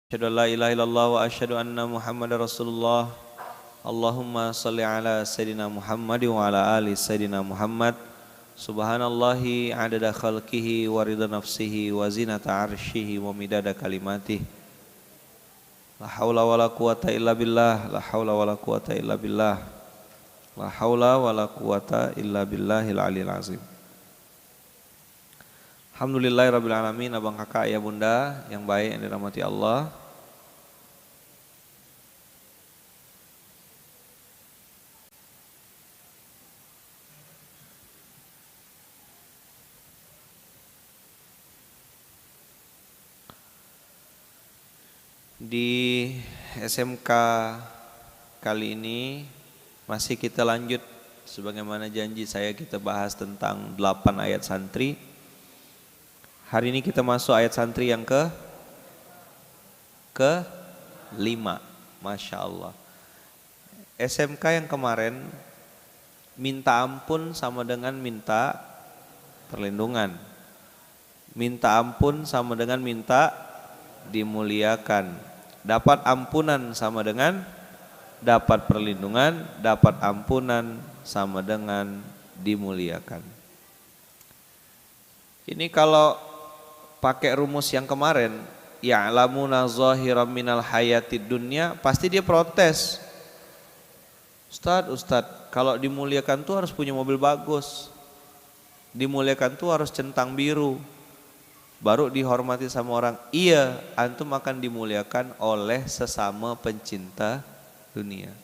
Asyhadu an la ilaha illallah wa asyhadu anna Muhammadar Rasulullah. Allahumma salli ala Sayyidina Muhammad wa ala ali Sayyidina Muhammad. Subhanallahi adada khalqihi wa ridha nafsihi wa zinata arshihi wa midada kalimatihi. La haula wa la quwata illa billah, la haula wa la quwata illa billah. La haula wa la quwata illa billahil aliyil azim. Alhamdulillahirabbil alamin, abang kakak ayah bunda yang baik yang dirahmati Allah. Di SMK kali ini masih kita lanjut sebagaimana janji saya, kita bahas tentang 8 ayat santri. Hari ini kita masuk ayat santri yang ke 5. Masya Allah. SMK yang kemarin minta ampun sama dengan minta perlindungan. Minta ampun sama dengan minta dimuliakan. Dapat ampunan sama dengan dapat perlindungan. Dapat ampunan sama dengan dimuliakan. Ini kalau pakai rumus yang kemarin, ya'lamuna zahiran minal hayatid dunya, pasti dia protes. Ustaz, kalau dimuliakan tuh harus punya mobil bagus. Dimuliakan tuh harus centang biru. Baru dihormati sama orang. Iya, antum akan dimuliakan oleh sesama pencinta dunia.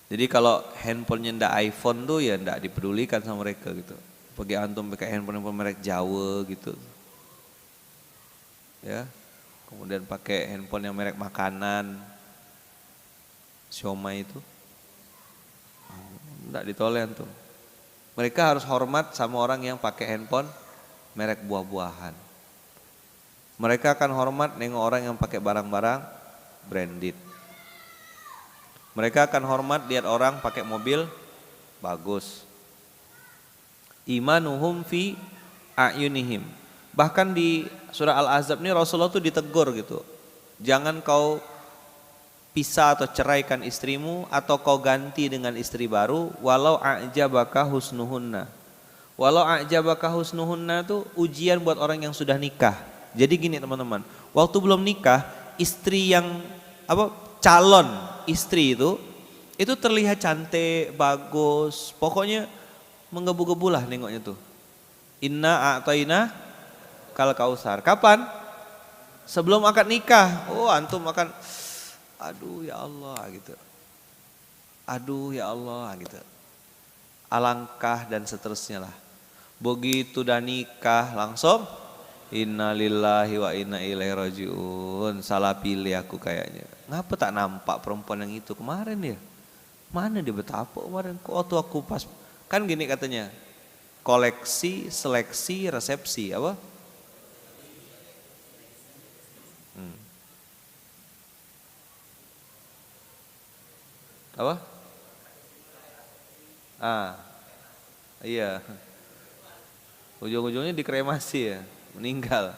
Jadi kalau handphonenya ndak iPhone tuh ya ndak dipedulikan sama mereka gitu. Bagi antum pakai handphone merek Jawa gitu, ya. Kemudian pakai handphone yang merek makanan, Xiaomi itu, enggak ditoleh antum. Mereka harus hormat sama orang yang pakai handphone merek buah-buahan. Mereka akan hormat nengok orang yang pakai barang-barang branded. Mereka akan hormat lihat orang pakai mobil bagus. Imanuhum fi a'yunihim. Bahkan di surah Al-Ahzab ini Rasulullah tuh ditegur gitu. Jangan kau pisah atau ceraikan istrimu atau kau ganti dengan istri baru walau a'jabaka husnuhunna. Walau a'jabaka husnuhunna itu ujian buat orang yang sudah nikah. Jadi gini teman-teman, waktu belum nikah, istri yang calon istri itu terlihat cantik, bagus, pokoknya menggebu-gebu lah nengoknya tuh. Inna a'tayna kal kausar. Kapan? Sebelum akad nikah. Oh, antum akan aduh ya Allah gitu. Aduh ya Allah gitu. Alangkah dan seterusnya lah. Begitu udah nikah langsung innalillahi wa inna ilaihi rajiun. Salah pilih aku kayaknya. Ngapa tak nampak perempuan yang itu kemarin ya? Mana dia, betapa kemarin? Kok waktu aku pas, kan gini katanya, koleksi, seleksi, resepsi, apa? Apa? Iya. Ujung-ujungnya dikremasi ya, meninggal.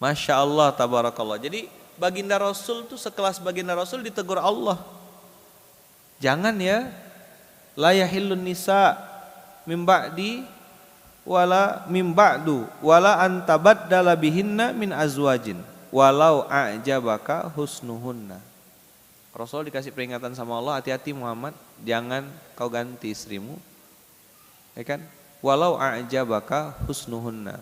Masya Allah, tabarakallah. Jadi baginda Rasul tuh sekelas baginda Rasul ditegur Allah. Jangan ya, la yahillun nisa mim ba'di wala mim ba'du wala antabaddala bihinna min azwajin walau a'jabaka husnuhunna. Rasul dikasih peringatan sama Allah, hati-hati Muhammad, jangan kau ganti istrimu. Ya kan? Walau a'jabaka husnuhunna.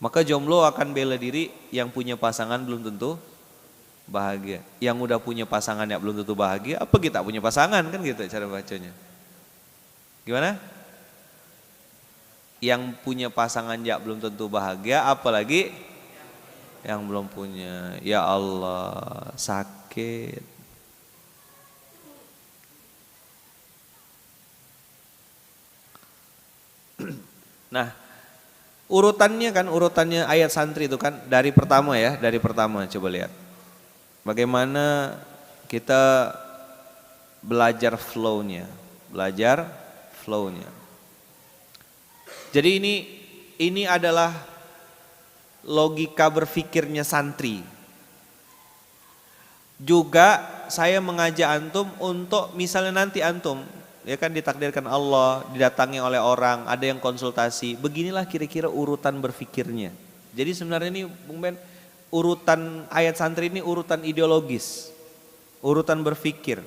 Maka jomblo akan bela diri, yang punya pasangan belum tentu bahagia. Yang udah punya pasangan ya belum tentu bahagia, apa kita punya pasangan, kan gitu cara bacanya. Gimana? Yang punya pasangan ya belum tentu bahagia, apalagi yang belum punya. Ya Allah, sakit. Nah, urutannya ayat santri itu kan dari pertama ya, dari pertama coba lihat. Bagaimana kita belajar flow-nya. Jadi ini adalah logika berpikirnya santri. Juga saya mengajak antum untuk misalnya nanti antum ya kan ditakdirkan Allah didatangi oleh orang, ada yang konsultasi, beginilah kira-kira urutan berpikirnya. Jadi sebenarnya ini Bung Ben, urutan ayat santri ini urutan ideologis, urutan berpikir.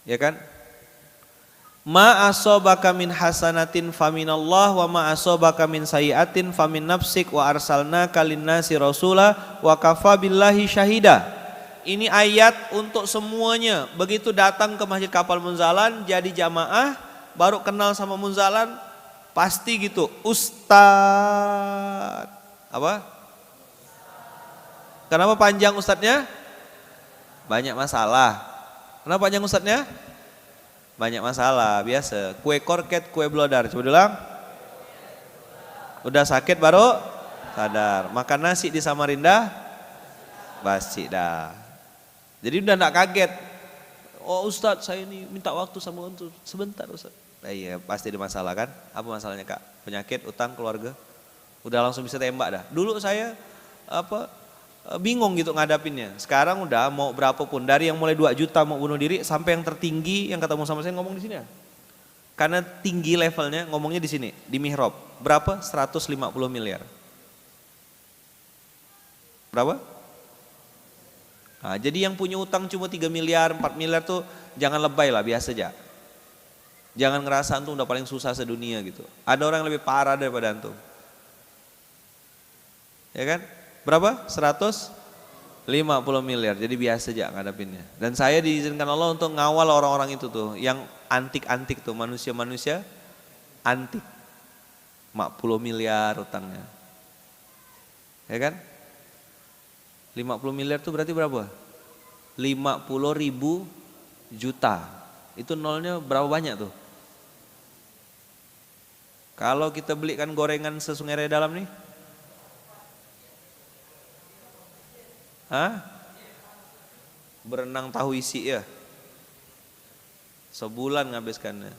Ya kan? Ma asobaka min hasanatin faminallah wa ma asobaka min sayiatin famin nafsik wa arsalnaka linnasi rasula wa kafa billahi syahida. Ini ayat untuk semuanya. Begitu datang ke Masjid Kapal Munzalan jadi jamaah, baru kenal sama Munzalan, pasti gitu, Ustad. Apa? Kenapa panjang ustadznya? Banyak masalah. Kenapa panjang ustadznya? Banyak masalah, biasa. Kue korket, kue blodar. Coba ulang. Udah sakit baru sadar. Makan nasi di Samarinda, basi dah. Jadi udah gak kaget. Oh Ustadz, saya ini minta waktu sama untuk sebentar Ustadz. Iya pasti ada masalah kan. Apa masalahnya Kak? Penyakit, utang, keluarga. Udah langsung bisa tembak dah. Dulu saya bingung gitu ngadapinnya. Sekarang udah mau berapapun, dari yang mulai 2 juta mau bunuh diri sampai yang tertinggi yang ketemu sama saya ngomong di sini ya. Karena tinggi levelnya ngomongnya di sini, di mihrab. Berapa? 150 miliar. Berapa? Nah, jadi yang punya utang cuma 3 miliar, 4 miliar tuh jangan lebay lah, biasa aja. Jangan ngerasa antum udah paling susah sedunia gitu. Ada orang yang lebih parah daripada antum. Ya kan? Berapa? 150 miliar. Jadi biasa aja ngadapinnya. Dan saya diizinkan Allah untuk ngawal orang-orang itu tuh, yang antik-antik tuh, manusia-manusia antik. 40 miliar utangnya. Ya kan? 50 miliar itu berarti berapa? 50.000 juta. Itu nolnya berapa banyak tuh? Kalau kita belikan gorengan sesungai raya dalam nih. Hah? Berenang tahu isi ya. Sebulan ngabiskannya.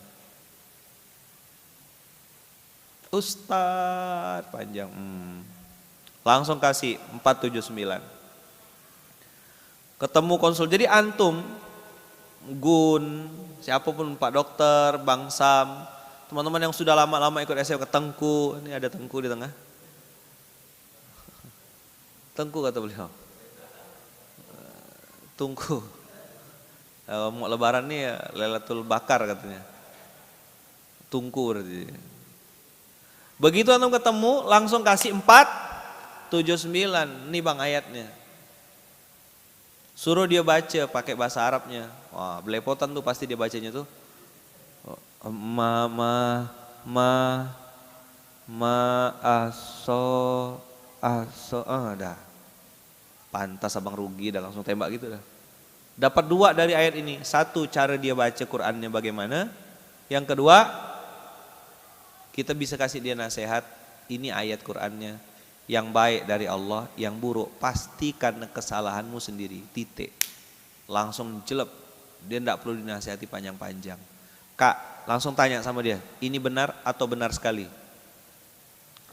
Ustadz panjang. Langsung kasih 479. Ketemu konsul. Jadi antum, Gun, siapapun Pak Dokter, Bang Sam, teman-teman yang sudah lama-lama ikut SMK, Tengku, ini ada Tengku di tengah. Tengku kata beliau. Tungku. Mau lebaran nih ya Lailatul Bakar katanya. Tungku berarti. Begitu antum ketemu langsung kasih 479. Ini Bang ayatnya. Suruh dia baca pakai bahasa Arabnya. Wah, belepotan tuh pasti dia bacanya tuh. Aso. Dah. Pantas abang rugi dah langsung tembak gitu dah. Dapat 2 dari ayat ini. 1 cara dia baca Qur'annya bagaimana. Yang kedua, kita bisa kasih dia nasihat. Ini ayat Qur'annya. Yang baik dari Allah, yang buruk pasti karena kesalahanmu sendiri, titik. Langsung jelek, dia tidak perlu dinasihati panjang-panjang. Kak, langsung tanya sama dia, ini benar atau benar sekali?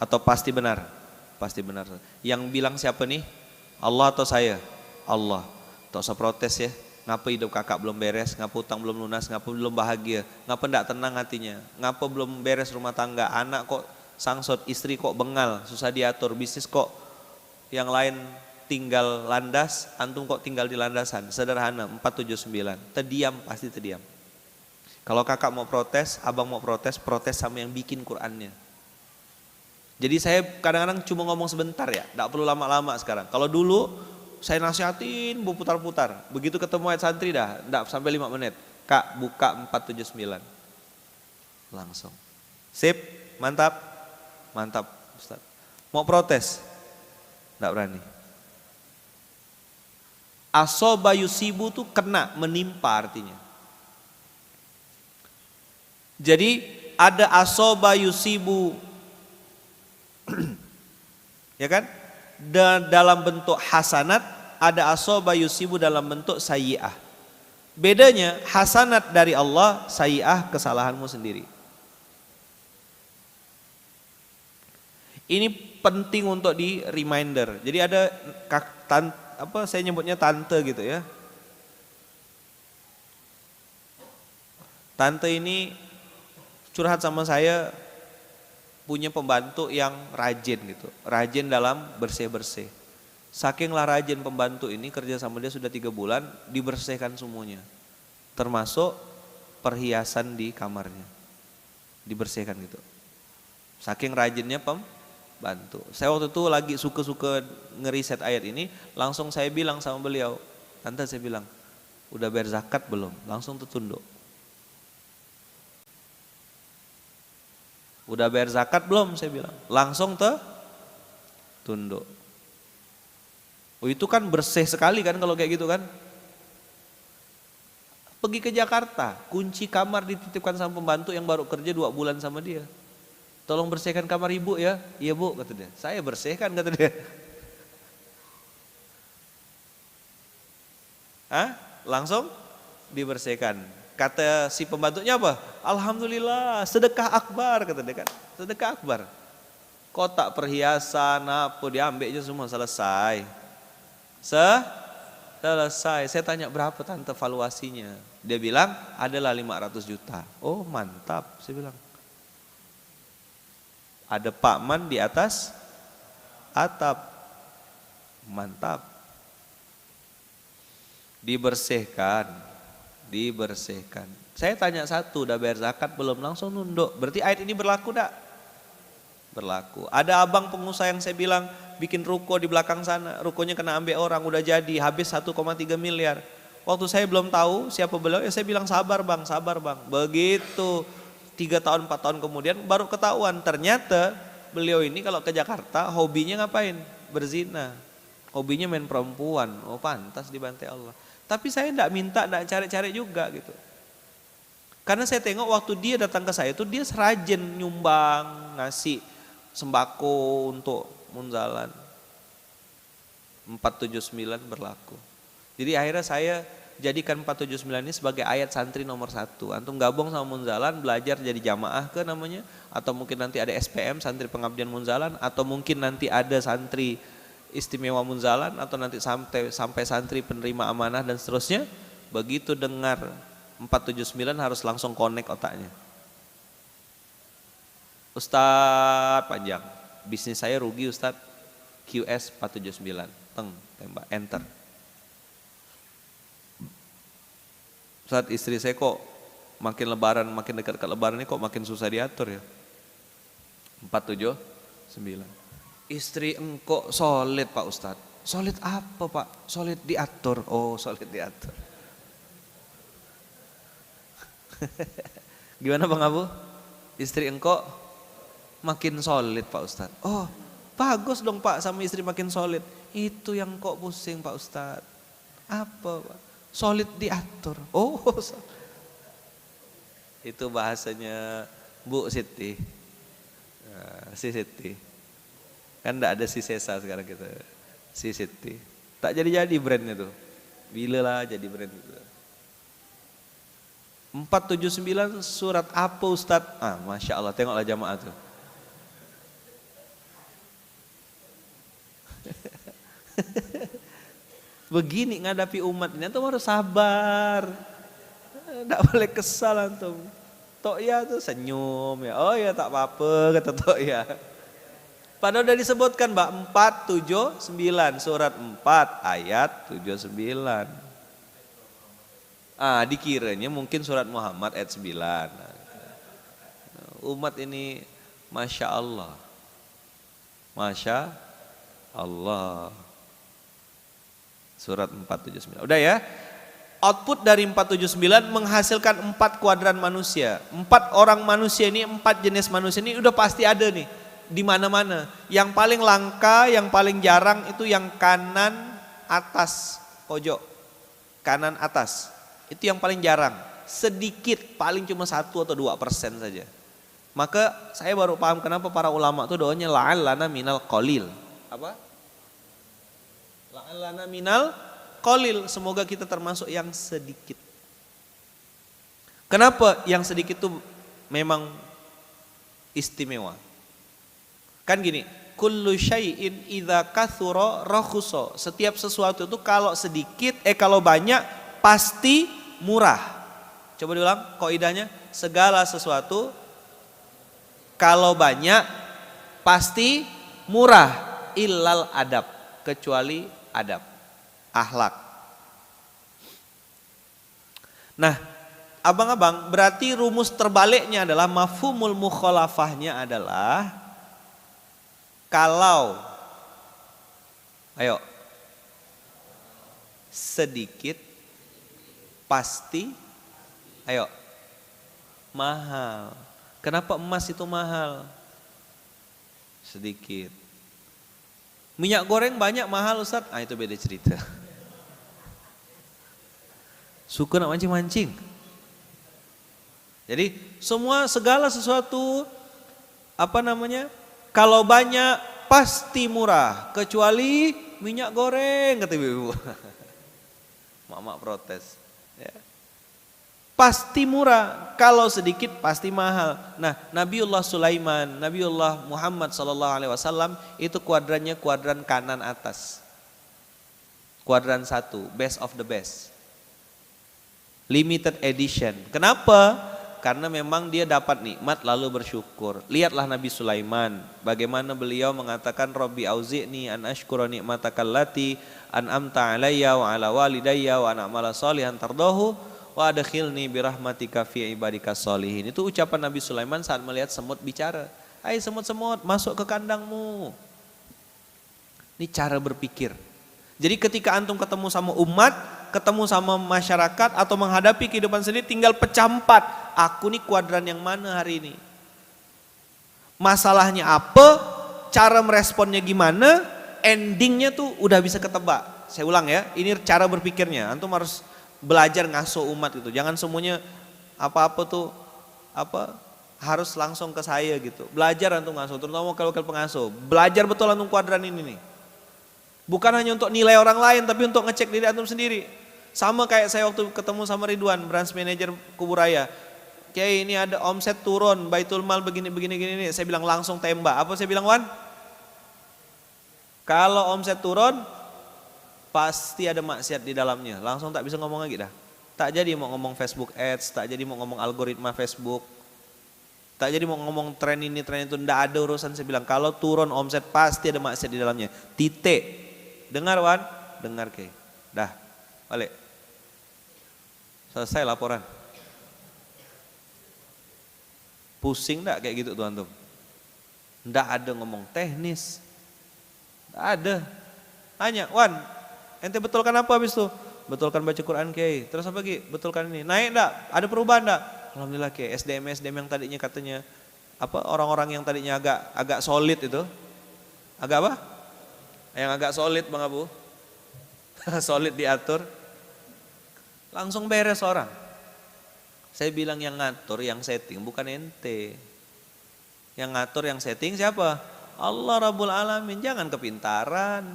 Atau pasti benar? Pasti benar. Yang bilang siapa nih? Allah atau saya? Allah. Tak usah protes ya, ngapa hidup kakak belum beres, ngapa utang belum lunas, ngapa belum bahagia, ngapa tidak tenang hatinya, ngapa belum beres rumah tangga, anak kok sangsot, istri kok bengal, susah diatur, bisnis kok yang lain tinggal landas, antum kok tinggal di landasan. Sederhana, 479. Terdiam, pasti terdiam. Kalau kakak mau protes, abang mau protes, protes sama yang bikin Qur'annya. Jadi saya kadang-kadang cuma ngomong sebentar ya, tidak perlu lama-lama sekarang. Kalau dulu saya nasihatin, putar-putar. Begitu ketemu ayat santri dah, tidak sampai 5 menit. Kak, buka 479. Langsung. Sip, mantap. Mantap Ustaz. Mau protes? Tidak berani. Asoba yusibu tuh kena, menimpa artinya. Jadi ada asoba yusibu. Ya kan? Dan dalam bentuk hasanat, ada asoba yusibu dalam bentuk sayyi'ah. Bedanya hasanat dari Allah, sayyi'ah kesalahanmu sendiri. Ini penting untuk di reminder. Jadi ada saya nyebutnya tante gitu ya. Tante ini curhat sama saya, punya pembantu yang rajin gitu. Rajin dalam bersih-bersih. Sakinglah rajin pembantu ini, kerja sama dia sudah 3 bulan, dibersihkan semuanya. Termasuk perhiasan di kamarnya. Dibersihkan gitu. Saking rajinnya pembantu. Saya waktu itu lagi suka-suka ngeriset ayat ini, langsung saya bilang sama beliau, Tante, saya bilang, udah bayar zakat belum? Langsung tertunduk. Udah bayar zakat belum? Saya bilang. Langsung tunduk. Oh, itu kan bersih sekali kan kalau kayak gitu kan. Pergi ke Jakarta, kunci kamar dititipkan sama pembantu yang baru kerja 2 bulan sama dia. Tolong bersihkan kamar ibu ya. Iya bu, kata dia. Saya bersihkan, kata dia. Langsung dibersihkan. Kata si pembantunya apa? Alhamdulillah, sedekah akbar, kata dia kan. Sedekah akbar. Kotak perhiasan, apa diambilnya semua selesai. Selesai. Saya tanya berapa tante valuasinya? Dia bilang adalah 500 juta. Oh mantap, saya bilang. Ada Pak Man di atas atap. Mantap. Dibersihkan. Saya tanya satu, udah bayar zakat belum? Langsung nunduk. Berarti ayat ini berlaku enggak? Berlaku. Ada abang pengusaha yang saya bilang bikin ruko di belakang sana, rukonya kena ambil orang, udah jadi, habis 1,3 miliar. Waktu saya belum tahu siapa beliau, ya saya bilang sabar bang. Begitu 3 tahun 4 tahun kemudian baru ketahuan, ternyata beliau ini kalau ke Jakarta hobinya ngapain? Berzina. Hobinya main perempuan. Oh pantas dibantai Allah. Tapi saya enggak minta, enggak cari-cari juga gitu. Karena saya tengok waktu dia datang ke saya itu dia serajin nyumbang, ngasih sembako untuk Munzalan. 479 berlaku. Jadi akhirnya saya jadikan 479 ini sebagai ayat santri nomor 1. Antum gabung sama Munzalan, belajar jadi jamaah ke namanya, atau mungkin nanti ada SPM, santri pengabdian Munzalan, atau mungkin nanti ada santri istimewa Munzalan, atau nanti sampai santri penerima amanah dan seterusnya. Begitu dengar 479 harus langsung connect otaknya. Ustadz panjang, bisnis saya rugi Ustadz, QS 479, tembak, enter. Ustadz istri saya kok makin lebaran, makin dekat lebaran ini kok makin susah diatur ya. 479. Istri engkau solid Pak Ustadz. Solid apa Pak? Solid diatur. Oh solid diatur. Gimana Bang Abu? Istri engkau makin solid Pak Ustadz. Oh bagus dong Pak sama istri makin solid. Itu yang kok pusing Pak Ustadz. Apa Pak? Solid diatur. Oh itu bahasanya Bu Siti. Si Siti. Kan enggak ada si Sesa sekarang kita. Si Siti. Tak jadi brandnya tuh. Bila lah jadi brand itu. 479 surat apa Ustadz? Masya Allah, tengoklah jamaah tuh. Begini ngadapi umat ini, antum harus sabar. Tidak boleh kesal antum. Tok ya tuh senyum ya. Oh ya tak apa-apa kata Tok ya. Padahal udah disebutkan Mbak 479 surat 4 ayat 79. Dikiranya mungkin surat Muhammad ayat 9. Umat ini Masya Allah. Masya Allah. Surat 479. Udah ya. Output dari 479 menghasilkan 4 kuadran manusia. 4 orang manusia ini, 4 jenis manusia ini udah pasti ada nih. Di mana-mana. Yang paling langka, yang paling jarang itu yang kanan atas pojok. Kanan atas. Itu yang paling jarang. Sedikit, paling cuma 1 atau 2% saja. Maka saya baru paham kenapa para ulama itu doanya la'allana minal qalil. Apa? La'allana minal qalil. Semoga kita termasuk yang sedikit. Kenapa yang sedikit itu memang istimewa? Kan gini, kullu syai'in idza kathura rakhusa. Setiap sesuatu itu kalau sedikit kalau banyak pasti murah. Coba diulang kaidahnya, segala sesuatu kalau banyak pasti murah, illal adab, kecuali adab, akhlak. Nah, abang-abang, berarti rumus terbaliknya adalah mafhumul mukhalafahnya adalah kalau sedikit pasti mahal. Kenapa emas itu mahal? Sedikit. Minyak goreng banyak mahal Ustaz? Itu beda cerita. Suka nak mancing-mancing. Jadi segala sesuatu kalau banyak pasti murah, kecuali minyak goreng, kata ibu-ibu. Mak-mak protes. Ya. Pasti murah, kalau sedikit pasti mahal. Nah, Nabiullah Sulaiman, Nabiullah Muhammad SAW itu kuadrannya kuadran kanan atas. Kuadran 1, best of the best. Limited edition. Kenapa? Karena memang dia dapat nikmat lalu bersyukur. Lihatlah Nabi Sulaiman, bagaimana beliau mengatakan Rabbi auzi'ni an ashkura ni'mataka allati an'amta alayya wa ala walidayya wa an a'mala shalihan tardahu wa adkhilni birahmatika fi ibadika sholihin. Itu ucapan Nabi Sulaiman saat melihat semut bicara. Hai semut-semut, masuk ke kandangmu. Ini cara berpikir. Jadi ketika antum ketemu sama umat, ketemu sama masyarakat atau menghadapi kehidupan sendiri, tinggal pecah 4. Aku nih kuadran yang mana hari ini? Masalahnya apa? Cara meresponnya gimana? Endingnya tuh udah bisa ketebak. Saya ulang ya, ini cara berpikirnya. Antum harus belajar ngasuh umat itu. Jangan semuanya apa-apa tuh harus langsung ke saya gitu. Belajar antum ngasuh, terutama kalau pengasuh. Belajar betul antum kuadran ini nih. Bukan hanya untuk nilai orang lain, tapi untuk ngecek diri antum sendiri. Sama kayak saya waktu ketemu sama Ridwan, branch manager Kuburaya. Kayak ini ada omset turun, Baitul Mal begini. Saya bilang langsung tembak. Apa saya bilang, Wan? Kalau omset turun, pasti ada maksiat di dalamnya. Langsung tak bisa ngomong lagi dah. Tak jadi mau ngomong Facebook Ads, tak jadi mau ngomong algoritma Facebook. Tak jadi mau ngomong tren ini, tren itu. Nggak ada urusan, saya bilang. Kalau turun omset pasti ada maksiat di dalamnya. Titik. Dengar Wan? Dengar Kay. Dah, balik. Selesai laporan. Pusing enggak kayak gitu tuh antum? Enggak ada ngomong teknis. Enggak ada. Tanya, Wan, ente betulkan apa habis itu? Betulkan baca Quran Kay. Terus apa Ki? Betulkan ini. Naik enggak? Ada perubahan enggak? Alhamdulillah Kay. SDM yang tadinya katanya orang-orang yang tadinya agak solid itu. Agak apa? Yang agak solid Bang Abu. Solid diatur. Langsung beres orang. Saya bilang yang ngatur, yang setting bukan ente. Yang ngatur, yang setting siapa? Allah Rabbul Alamin. Jangan kepintaran.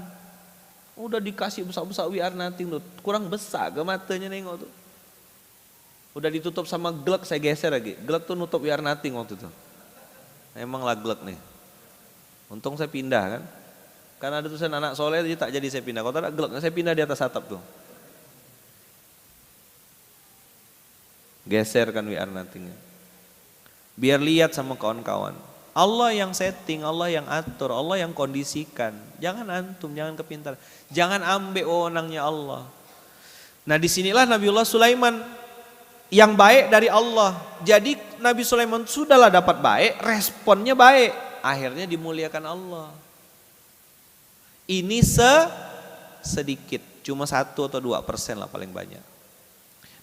Udah dikasih besar-besar we are nothing tuh. Kurang besar ke matanya nengok tuh. Udah ditutup sama glek, saya geser lagi. Glek tuh nutup we are nothing waktu itu. Emang lah glek nih. Untung saya pindah kan. Karena ada tulisan anak soleh jadi tak jadi saya pindah. Kalau tak gelap, saya pindah di atas atap tuh. Geser kan we are nothing. Biar lihat sama kawan-kawan. Allah yang setting, Allah yang atur, Allah yang kondisikan. Jangan antum, jangan kepintaran. Jangan ambil wewenangnya Allah. Nah disinilah Nabiullah Sulaiman yang baik dari Allah. Jadi Nabi Sulaiman sudahlah dapat baik, responnya baik. Akhirnya dimuliakan Allah. Ini sedikit, cuma 1 atau 2% lah paling banyak.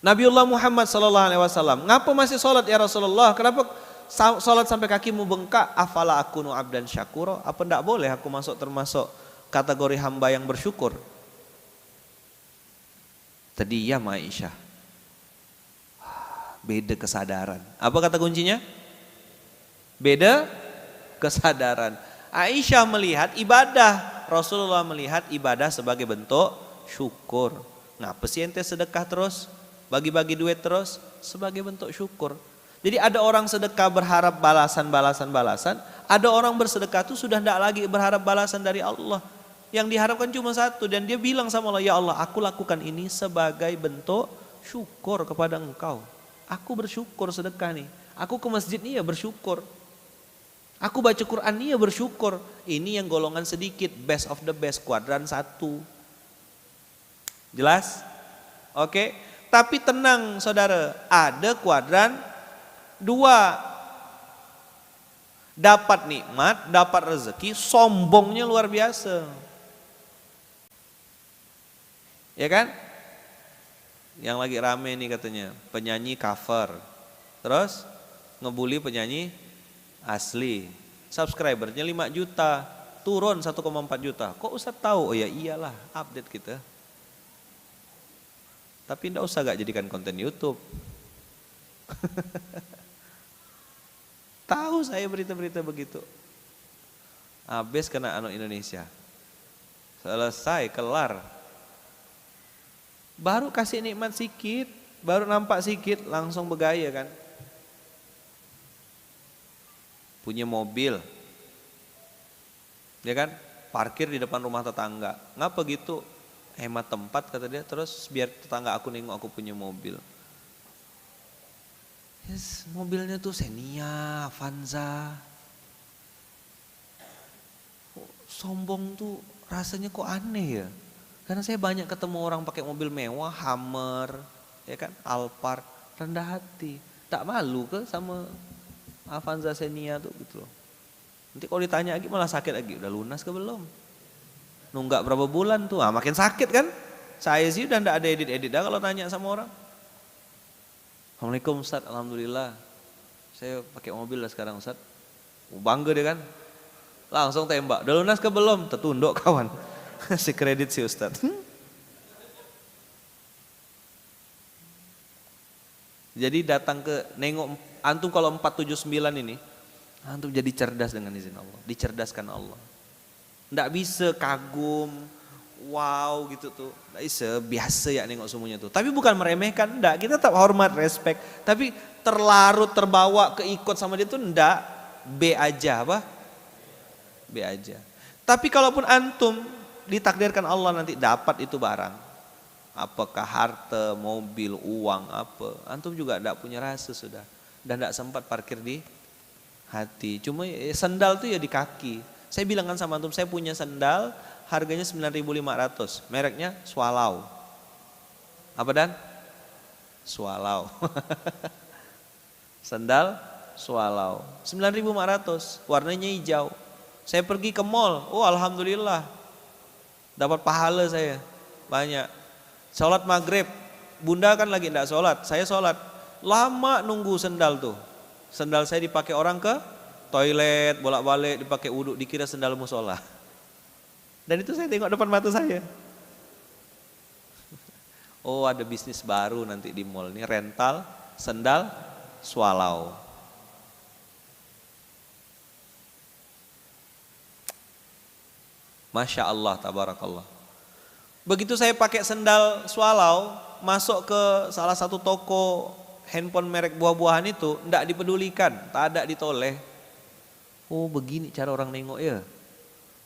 Nabiullah Muhammad SAW, ngapa masih sholat ya Rasulullah? Kenapa sholat sampai kakimu bengkak? Afala akunu abdan syakuro? Apa enggak boleh aku termasuk kategori hamba yang bersyukur? Tadi ya Aisyah. Beda kesadaran. Apa kata kuncinya? Beda kesadaran. Aisyah melihat ibadah, Rasulullah melihat ibadah sebagai bentuk syukur. Ngapa sih ente sedekah terus? Bagi-bagi duit terus sebagai bentuk syukur. Jadi ada orang sedekah berharap balasan, ada orang bersedekah itu sudah tidak lagi berharap balasan dari Allah. Yang diharapkan cuma satu, dan dia bilang sama Allah, ya Allah, aku lakukan ini sebagai bentuk syukur kepada Engkau. Aku bersyukur sedekah nih. Aku ke masjid nih ya bersyukur. Aku baca Quran nih ya bersyukur. Ini yang golongan sedikit, best of the best, kuadran 1. Jelas? Oke. Tapi tenang saudara, ada kuadran 2. Dapat nikmat, dapat rezeki, sombongnya luar biasa. Ya kan? Yang lagi rame nih katanya, penyanyi cover. Terus ngebully penyanyi asli. Subscribernya 5 juta, turun 1,4 juta. Kok Ustaz tahu? Oh ya iyalah, update kita. Tapi enggak usah gak jadikan konten YouTube. Tahu saya berita-berita begitu. Habis kena anak Indonesia. Selesai, kelar. Baru kasih nikmat sikit, baru nampak sikit, langsung bergaya kan. Punya mobil. Ya kan? Parkir di depan rumah tetangga. Ngapa gitu? Hemat tempat kata dia, terus biar tetangga aku nengok aku punya mobil. Yes, mobilnya tuh Xenia, Avanza. Sombong tuh rasanya kok aneh ya. Karena saya banyak ketemu orang pakai mobil mewah, Hummer, ya kan, Alphard, rendah hati. Tak malu ke sama Avanza Xenia tuh gitu loh. Nanti kalau ditanya lagi malah sakit lagi, udah lunas ke belum? Nunggak berapa bulan tuh, makin sakit kan? Saya sih udah ndak ada edit-edit dah kalau tanya sama orang. Assalamualaikum Ustaz, alhamdulillah. Saya pakai mobil lah sekarang Ustaz. Bangga dia kan? Langsung tembak, udah lunas ke belum? Tertunduk kawan. Si kredit si Ustaz. Jadi datang ke nengok antum kalau 479 ini, antum jadi cerdas dengan izin Allah, dicerdaskan Allah. Nggak bisa kagum, wow gitu tuh, nggak bisa, biasa ya nengok semuanya tuh. Tapi bukan meremehkan, enggak, kita tetap hormat, respect. Tapi terlarut, terbawa, keikut sama dia tuh enggak, B aja apa? B aja. Tapi kalaupun antum ditakdirkan Allah nanti dapat itu barang, apakah harta, mobil, uang, apa, antum juga enggak punya rasa sudah. Dan enggak sempat parkir di hati. Cuma sendal tuh ya di kaki. Saya bilang kan sama antum, saya punya sendal harganya 9.500, mereknya Swallow. Apa dan? Swallow. Sendal Swallow, 9.500, warnanya hijau. Saya pergi ke mall, oh alhamdulillah, dapat pahala saya banyak. Sholat maghrib, bunda kan lagi enggak sholat, saya sholat. Lama nunggu sendal tuh. Sendal saya dipakai orang ke toilet, bolak-balik, dipakai wudhu, dikira sendal musola. Dan itu saya tengok depan mata saya. Oh ada bisnis baru nanti di mall ini, rental sendal Swallow. Masya Allah, tabarakallah. Begitu saya pakai sendal Swallow, masuk ke salah satu toko handphone merek buah-buahan itu, enggak dipedulikan, tak ada ditoleh. Oh begini cara orang nengok ya.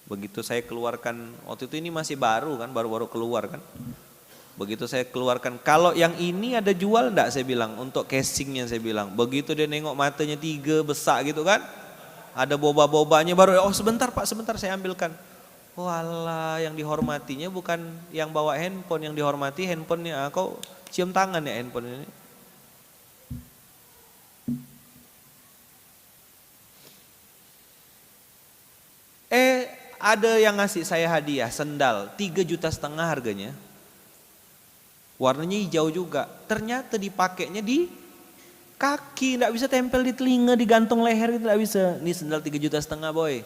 Begitu saya keluarkan, waktu itu ini masih baru kan, baru-baru keluar kan. Begitu saya keluarkan, kalau yang ini ada jual enggak, saya bilang, untuk casingnya saya bilang. Begitu dia nengok matanya 3 besar gitu kan, ada boba-bobanya baru, oh sebentar Pak, sebentar saya ambilkan. Oh Allah, yang dihormatinya bukan yang bawa handphone, yang dihormati handphonenya. Kau cium tangan ya handphone ini. Ada yang ngasih saya hadiah sendal 3,5 juta harganya. Warnanya hijau juga. Ternyata dipakainya di kaki, enggak bisa tempel di telinga, digantung leher itu enggak bisa. Ini sendal 3,5 juta boy.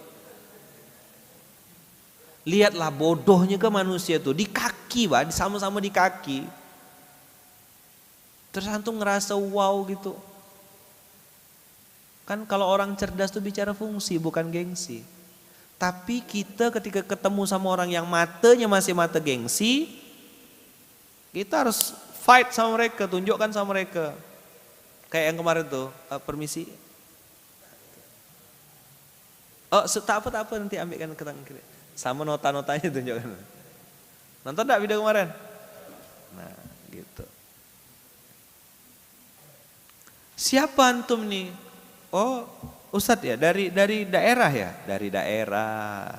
Lihatlah bodohnya ke manusia tuh, di kaki Pak, sama-sama di kaki. Terus antum ngerasa wow gitu. Kan kalau orang cerdas tuh bicara fungsi bukan gengsi. Tapi kita ketika ketemu sama orang yang matanya masih mata gengsi, kita harus fight sama mereka, tunjukkan sama mereka. Kayak yang kemarin tuh, permisi. Oh, tak apa nanti ambilkan ke tangan kiri. Sama nota-notanya tunjukkan. Nonton enggak video kemarin? Nah, gitu. Siapa antum nih? Oh, Ustadz ya, dari daerah ya? Dari daerah.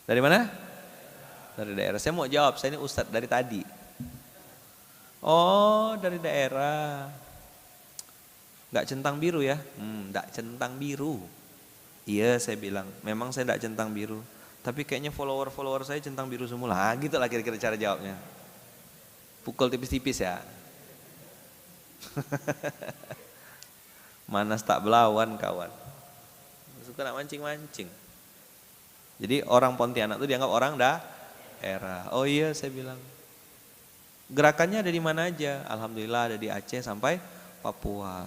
Dari mana? Dari daerah. Saya mau jawab, saya ini Ustadz dari tadi. Oh, dari daerah. Enggak centang biru ya? Enggak centang biru. Iya, saya bilang, memang saya enggak centang biru. Tapi kayaknya follower saya centang biru semua lah. Gitu lah kira-kira cara jawabnya. Pukul tipis-tipis ya. Manas tak belawan kawan. Suka nak mancing-mancing. Jadi orang Pontianak itu dianggap orang daerah. Oh iya, saya bilang. Gerakannya ada di mana aja? Alhamdulillah ada di Aceh sampai Papua.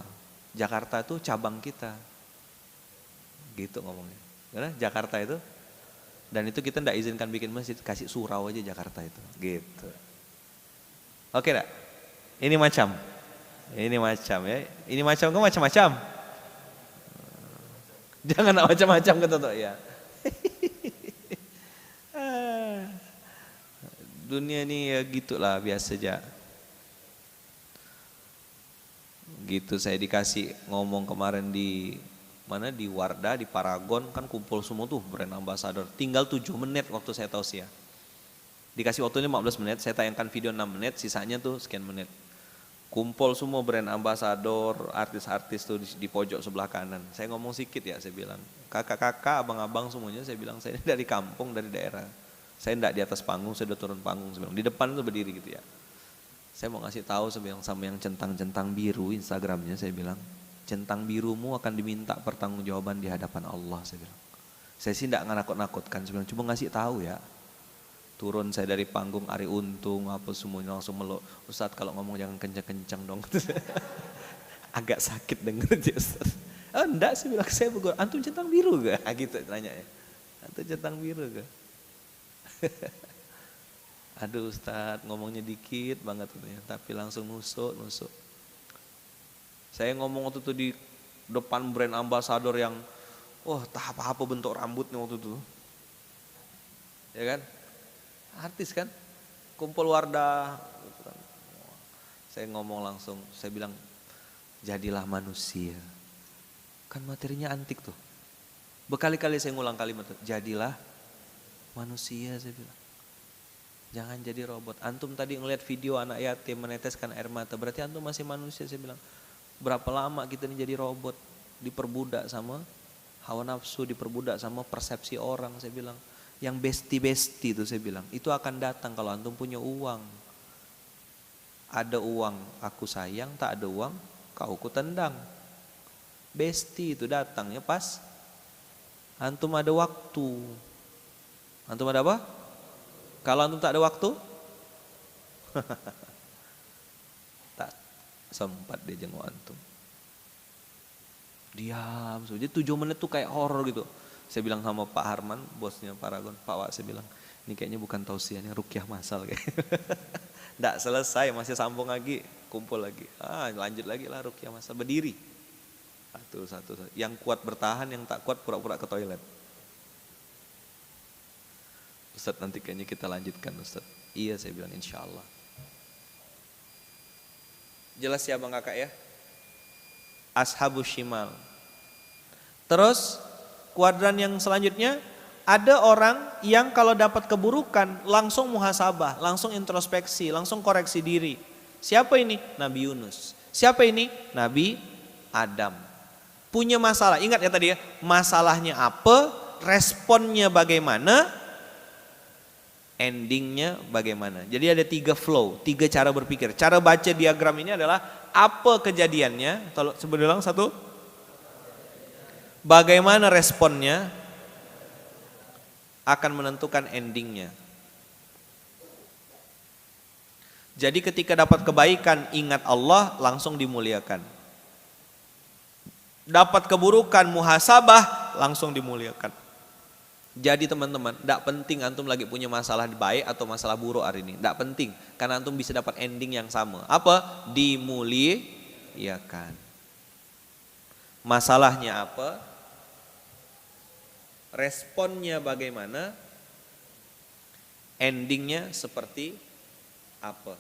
Jakarta itu cabang kita. Gitu ngomongnya. Karena Jakarta itu, dan itu kita tidak izinkan bikin masjid, kasih surau aja Jakarta itu. Gitu. Oke dak? Ini macam ya. Ini macam kok macam-macam. Jangan nak macam-macam kata tuh ya. Dunia ini ya gitulah biasa aja. Gitu saya dikasih ngomong kemarin di mana di Wardah, di Paragon kan kumpul semua tuh brand ambassador. Tinggal 7 menit waktu saya tausiah. Dikasih waktunya 15 menit, saya tayangkan video 6 menit, sisanya tuh sekian menit. Kumpul semua brand ambassador, artis-artis tuh di pojok sebelah kanan. Saya ngomong sedikit ya, saya bilang, kakak-kakak, abang-abang semuanya, saya bilang saya ini dari kampung, dari daerah. Saya enggak di atas panggung, saya udah turun panggung, saya bilang. Di depan tuh berdiri gitu ya. Saya mau ngasih tahu saya bilang sama yang centang-centang biru Instagramnya, saya bilang, centang birumu akan diminta pertanggungjawaban di hadapan Allah, saya bilang. Saya sih enggak nakut-nakutkan, saya bilang, cuma ngasih tahu ya. Turun saya dari panggung, Ari Untung, apa semuanya langsung meluk. Ustadz kalau ngomong jangan kencang-kencang dong. Agak sakit denger dia Ustadz. Oh enggak, saya bilang, saya begur, antum centang biru gak? Gitu nanya ya. Antum centang biru gak? Aduh Ustadz ngomongnya dikit banget ya, tapi langsung nusuk. Saya ngomong waktu itu di depan brand ambassador yang, tak apa-apa bentuk rambutnya waktu itu. Ya kan? Artis kan, kumpul Wardah. Saya ngomong langsung, saya bilang, jadilah manusia. Kan materinya antik tuh. Berkali-kali saya ngulang kalimat itu, jadilah manusia, saya bilang. Jangan jadi robot. Antum tadi ngeliat video anak yatim meneteskan air mata, berarti antum masih manusia, saya bilang. Berapa lama kita ini jadi robot, diperbudak sama hawa nafsu, diperbudak sama persepsi orang, saya bilang. Yang besti-besti itu saya bilang, itu akan datang kalau antum punya uang. Ada uang aku sayang, tak ada uang kau ku tendang. Besti itu datangnya pas antum ada waktu. Antum ada apa? Kalau antum tak ada waktu, tak sempat dia jenguk antum. Diam, jadi 7 menit tuh kayak horor gitu. Saya bilang sama Pak Harman, bosnya Paragon, Pak Wak, saya bilang, ini kayaknya bukan tausiah, ini rukyah masal kayak. Nggak selesai, masih sambung lagi, kumpul lagi. Lanjut lagi lah rukyah masal, berdiri. Satu. Yang kuat bertahan, yang tak kuat pura-pura ke toilet. Ustadz nanti kayaknya kita lanjutkan Ustadz. Iya saya bilang insya Allah. Jelas ya bang kakak ya? Ashabus Shimal. Terus kuadran yang selanjutnya, ada orang yang kalau dapat keburukan langsung muhasabah, langsung introspeksi, langsung koreksi diri. Siapa ini? Nabi Yunus. Siapa ini? Nabi Adam. Punya masalah, ingat ya tadi ya, masalahnya apa, responnya bagaimana, endingnya bagaimana. Jadi ada 3 flow, 3 cara berpikir. Cara baca diagram ini adalah apa kejadiannya, kalau sebenarnya satu, bagaimana responnya akan menentukan endingnya. Jadi ketika dapat kebaikan ingat Allah langsung dimuliakan. Dapat keburukan muhasabah langsung dimuliakan. Jadi teman-teman, tidak penting antum lagi punya masalah baik atau masalah buruk hari ini. Tidak penting, karena antum bisa dapat ending yang sama. Apa? Dimuliakan. Masalahnya apa? Responnya bagaimana? Endingnya seperti apa?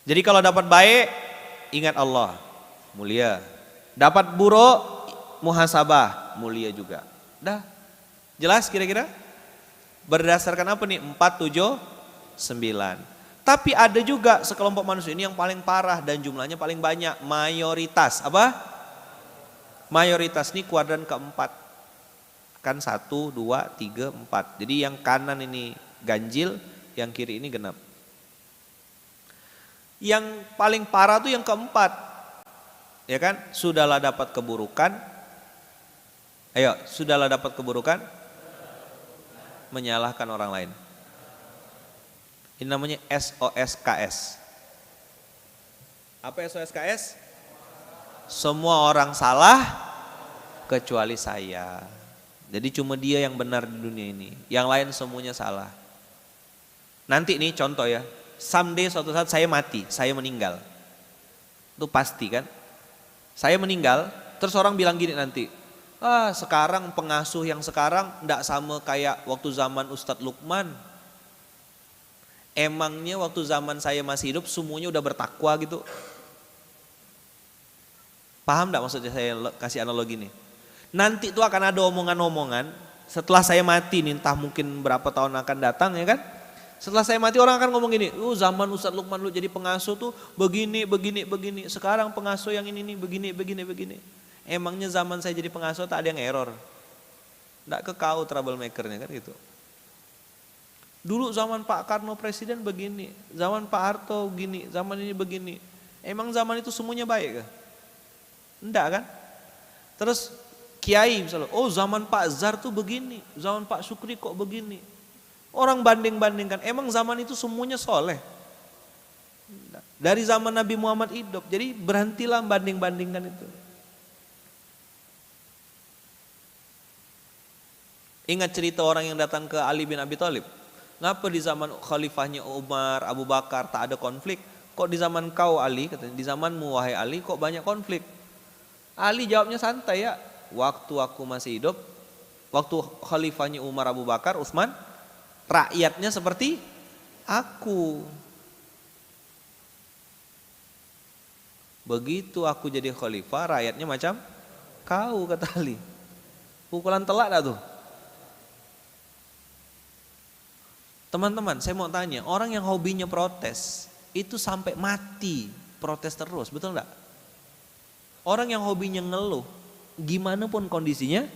Jadi kalau dapat baik, ingat Allah, mulia. Dapat buruk, muhasabah, mulia juga. Dah, jelas kira-kira? Berdasarkan apa nih? 4, 7, 9. Tapi ada juga sekelompok manusia ini yang paling parah dan jumlahnya paling banyak. Mayoritas, apa? Mayoritas ini kuadran keempat. Kan 1, 2, 3, 4. Jadi yang kanan ini ganjil, yang kiri ini genap. Yang paling parah tuh yang keempat. Ya kan? Sudahlah dapat keburukan. Ayo, sudahlah dapat keburukan. Menyalahkan orang lain. Ini namanya SOSKS. Apa SOSKS? Semua orang salah kecuali saya. Jadi cuma dia yang benar di dunia ini. Yang lain semuanya salah. Nanti nih contoh ya. Someday suatu saat saya mati, saya meninggal. Itu pasti kan. Saya meninggal, terus orang bilang gini nanti. Sekarang pengasuh yang sekarang enggak sama kayak waktu zaman Ustadz Lukman. Emangnya waktu zaman saya masih hidup semuanya udah bertakwa gitu. Paham enggak maksudnya saya kasih analogi nih? Nanti tuh akan ada omongan-omongan setelah saya mati nih, entah mungkin berapa tahun akan datang ya kan. Setelah saya mati orang akan ngomong gini, zaman Ustadz Lukman lu jadi pengasuh tuh begini. Sekarang pengasuh yang ini nih begini. Emangnya zaman saya jadi pengasuh tak ada yang error? Enggak ke kau troublemakernya kan gitu. Dulu zaman Pak Karno presiden begini, zaman Pak Harto gini, zaman ini begini. Emang zaman itu semuanya baik kah? Enggak kan? Terus kiai misalnya, zaman Pak Zar tuh begini, zaman Pak Sukri kok begini. Orang banding-bandingkan, emang zaman itu semuanya soleh. Dari zaman Nabi Muhammad hidup, jadi berhentilah banding-bandingkan itu. Ingat cerita orang yang datang ke Ali bin Abi Thalib. Ngapa di zaman khalifahnya Umar, Abu Bakar tak ada konflik? Kok di zaman kau Ali, katanya, di zamanmu wahai Ali kok banyak konflik? Ali jawabnya santai ya. Waktu aku masih hidup, waktu khalifahnya Umar, Abu Bakar, Utsman, rakyatnya seperti aku. Begitu aku jadi khalifah, rakyatnya macam kau, kata Ali. Pukulan telak dah tuh. Teman-teman, saya mau tanya, orang yang hobinya protes, itu sampai mati protes terus, betul enggak? Orang yang hobinya ngeluh, gimana pun kondisinya,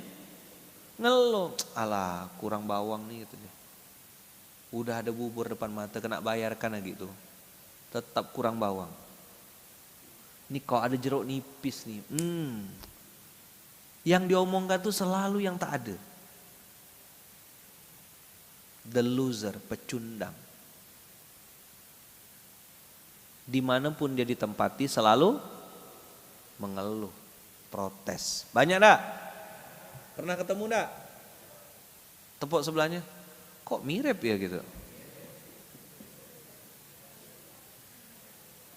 ngeluh. Alah, kurang bawang nih gitu. Udah ada bubur depan mata, kena bayarkan gitu. Tetap kurang bawang. Ini kok ada jeruk nipis nih. Yang diomongkan tuh selalu yang tak ada. The loser, pecundang. Dimanapun dia ditempati selalu mengeluh, protes. Banyak enggak? Pernah ketemu enggak? Tepuk sebelahnya, kok mirip ya gitu.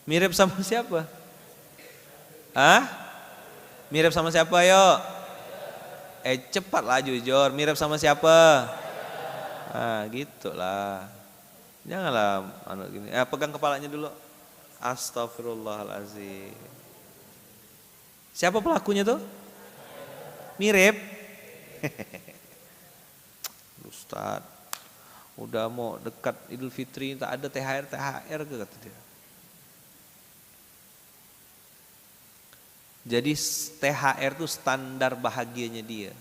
Mirip sama siapa? Mirip sama siapa yuk? Cepatlah jujur, mirip sama siapa? Gitulah. Janganlah gini. Pegang kepalanya dulu. Astagfirullahaladzim. Siapa pelakunya tuh? Mirip. Ustaz, udah mau dekat Idul Fitri tak ada THR ke, kata dia. Jadi THR itu standar bahagianya dia.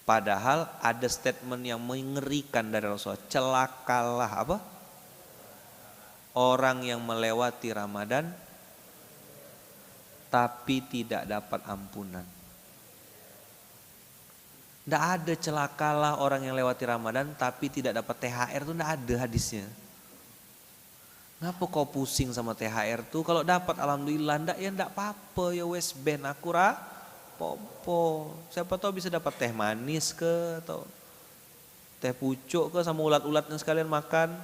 Padahal ada statement yang mengerikan dari Rasulullah. Celakalah apa? Orang yang melewati Ramadan tapi tidak dapat ampunan. Tidak ada celakalah orang yang lewati Ramadan tapi tidak dapat THR, itu tidak ada hadisnya. Ngapa kau pusing sama THR tuh? Kalau dapat alhamdulillah, ndak ya ndak apa-apa ya wes ben aku Popo, siapa tahu bisa dapat teh manis ke atau teh pucuk ke sama ulat-ulatnya sekalian makan.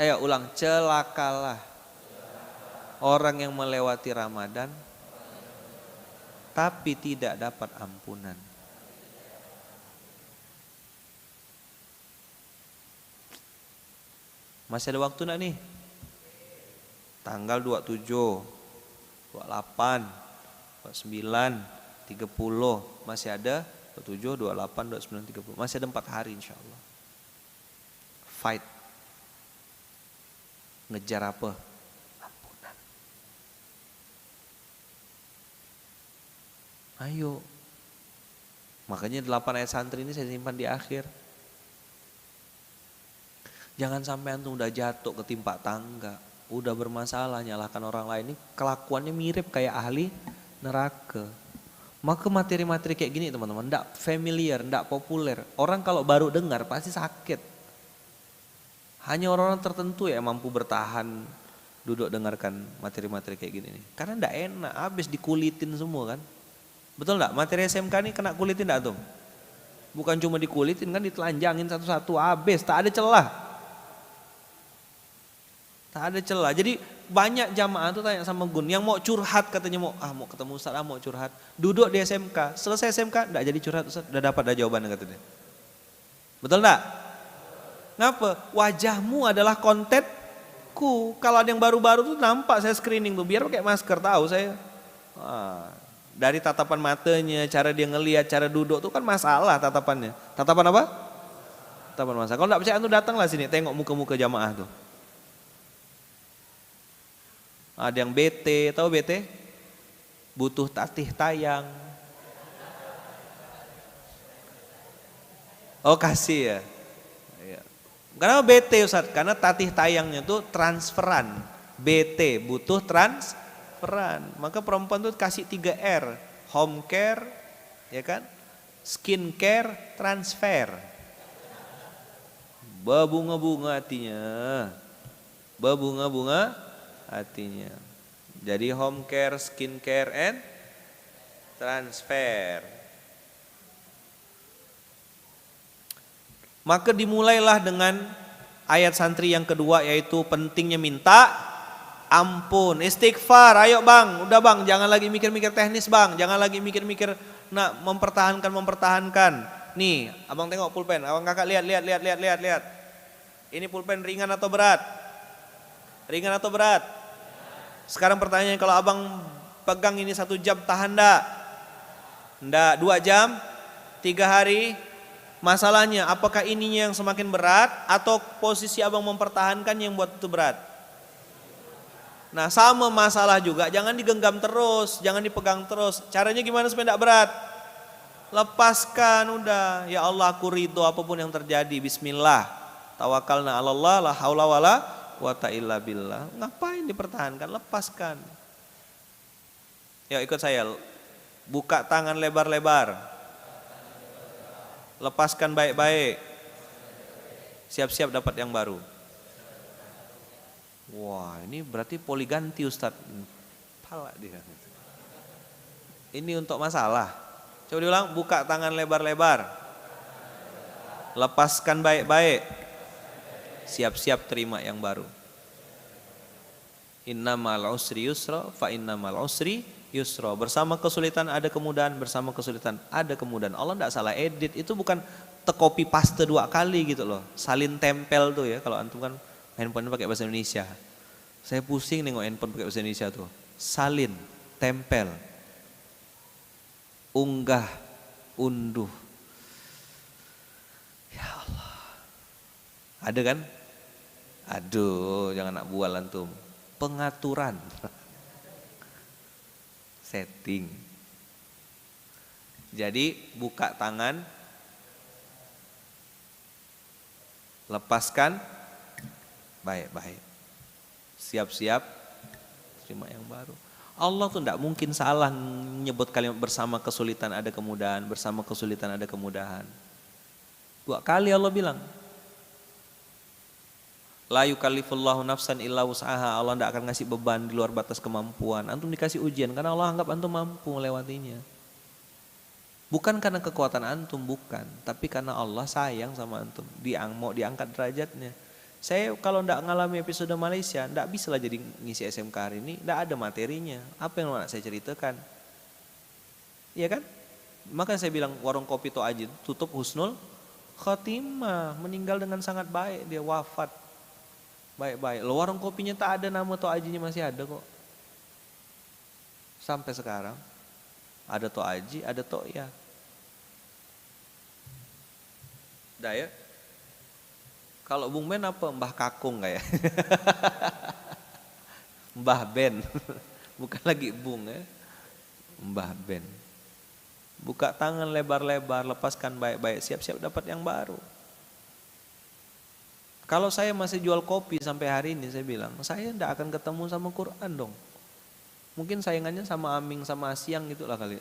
Ayo ulang, celakalah orang yang melewati Ramadan tapi tidak dapat ampunan. Masih ada waktu enggak nih? Tanggal 27, 28, 29, 30. Masih ada 27, 28, 29, 30. Masih ada 4 hari insya Allah. Fight. Ngejar apa? Ampunan. Ayo. Makanya 8 ayat santri ini saya simpan di akhir. Jangan sampai antum udah jatuh ketimpa tangga, udah bermasalah nyalahkan orang lain, ini kelakuannya mirip kayak ahli neraka. Maka materi-materi kayak gini teman-teman, enggak familiar, enggak populer. Orang kalau baru dengar pasti sakit. Hanya orang-orang tertentu ya mampu bertahan duduk dengarkan materi-materi kayak gini nih. Karena enggak enak, habis dikulitin semua kan. Betul enggak? Materi SMK ini kena kulitin enggak tuh? Bukan cuma dikulitin kan, ditelanjangin satu-satu, habis, tak ada celah. Tak ada celah. Jadi banyak jamaah tuh tanya sama Gun, yang mau curhat katanya mau ketemu Ustaz, mau curhat. Duduk di SMK, selesai SMK enggak jadi curhat Ustaz, udah dapat dah jawaban katanya. Betul enggak? Ngapa? Wajahmu adalah kontenku. Kalau ada yang baru-baru tuh nampak saya screening tuh, biar pakai masker tahu saya. Dari tatapan matanya, cara dia ngelihat, cara duduk tuh kan masalah tatapannya. Tatapan apa? Tatapan masalah. Kalau enggak percaya tuh datanglah sini, tengok muka-muka jamaah tuh. Ada yang bete, tahu bete? Butuh tatih tayang. Oh kasih ya. Kenapa bete Ustaz? Karena tatih tayangnya tuh transferan. BT, butuh transferan. Maka perempuan tuh kasih 3R. Home care, ya kan? Skin care, transfer. Berbunga-bunga hatinya. Berbunga-bunga hatinya. Jadi home care, skin care, and transfer. Maka dimulailah dengan ayat santri yang kedua, yaitu pentingnya minta ampun, istighfar. Ayo bang, udah bang, jangan lagi mikir-mikir teknis bang, jangan lagi mikir-mikir nak mempertahankan. Nih, abang tengok pulpen, abang kakak lihat. Ini pulpen ringan atau berat? Ringan atau berat? Sekarang pertanyaannya, kalau abang pegang ini 1 jam tahan enggak? Enggak. 2 jam? 3 hari? Masalahnya apakah ininya yang semakin berat atau posisi abang mempertahankan yang buat itu berat? Nah sama masalah juga, jangan digenggam terus, jangan dipegang terus. Caranya gimana supaya enggak berat? Lepaskan udah. Ya Allah aku ridho apapun yang terjadi, bismillah. Tawakalna 'alallah, la haula wala quwata illa billah. Ngapain dipertahankan? Lepaskan. Yuk ikut saya. Buka tangan lebar-lebar. Lepaskan baik-baik. Siap-siap dapat yang baru. Wah, ini berarti poliganti Ustadz. Pala dia. Ini untuk masalah. Coba diulang, buka tangan lebar-lebar. Lepaskan baik-baik. Siap-siap terima yang baru. Innamal usri yusra, fa innamal usri yusra. Bersama kesulitan ada kemudahan, bersama kesulitan ada kemudahan. Allah enggak salah edit, itu bukan copy paste 2 kali gitu loh. Salin tempel tuh ya, kalau antum kan handphone pakai bahasa Indonesia. Saya pusing nengok handphone pakai bahasa Indonesia tuh. Salin, tempel, unggah, unduh. Ya Allah. Ada kan? Aduh, jangan nak bual antum. Pengaturan. Setting. Jadi buka tangan, lepaskan baik-baik. Siap-siap terima yang baru. Allah tuh tidak mungkin salah menyebut kalimat bersama kesulitan ada kemudahan, bersama kesulitan ada kemudahan. 2 kali Allah bilang. La yukallifullahu nafsan illa wus'aha. Allah tidak akan ngasih beban di luar batas kemampuan. Antum dikasih ujian karena Allah anggap antum mampu melewatinya. Bukan karena kekuatan antum, bukan. Tapi karena Allah sayang sama antum. Mau diangkat derajatnya. Saya kalau tidak ngalami episode Malaysia, tidak bisa lah jadi ngisi SMK hari ini. Tidak ada materinya. Apa yang nak saya ceritakan? Iya kan? Maka saya bilang warung kopi To'aji tutup husnul khotimah. Meninggal dengan sangat baik, dia wafat. Baik-baik. Loh, warung kopinya tak ada nama To'ajinya masih ada kok. Sampai sekarang. Ada To'aji, ada To'ya. Dah ya. Kalau Bung Ben apa? Mbah Kakung kayak. Mbah Ben. Bukan lagi Bung ya. Mbah Ben. Buka tangan lebar-lebar, lepaskan baik-baik, siap-siap dapat yang baru. Kalau saya masih jual kopi sampai hari ini, saya bilang, saya tidak akan ketemu sama Quran dong. Mungkin saingannya sama Aming, sama Asyang gitu lah kali.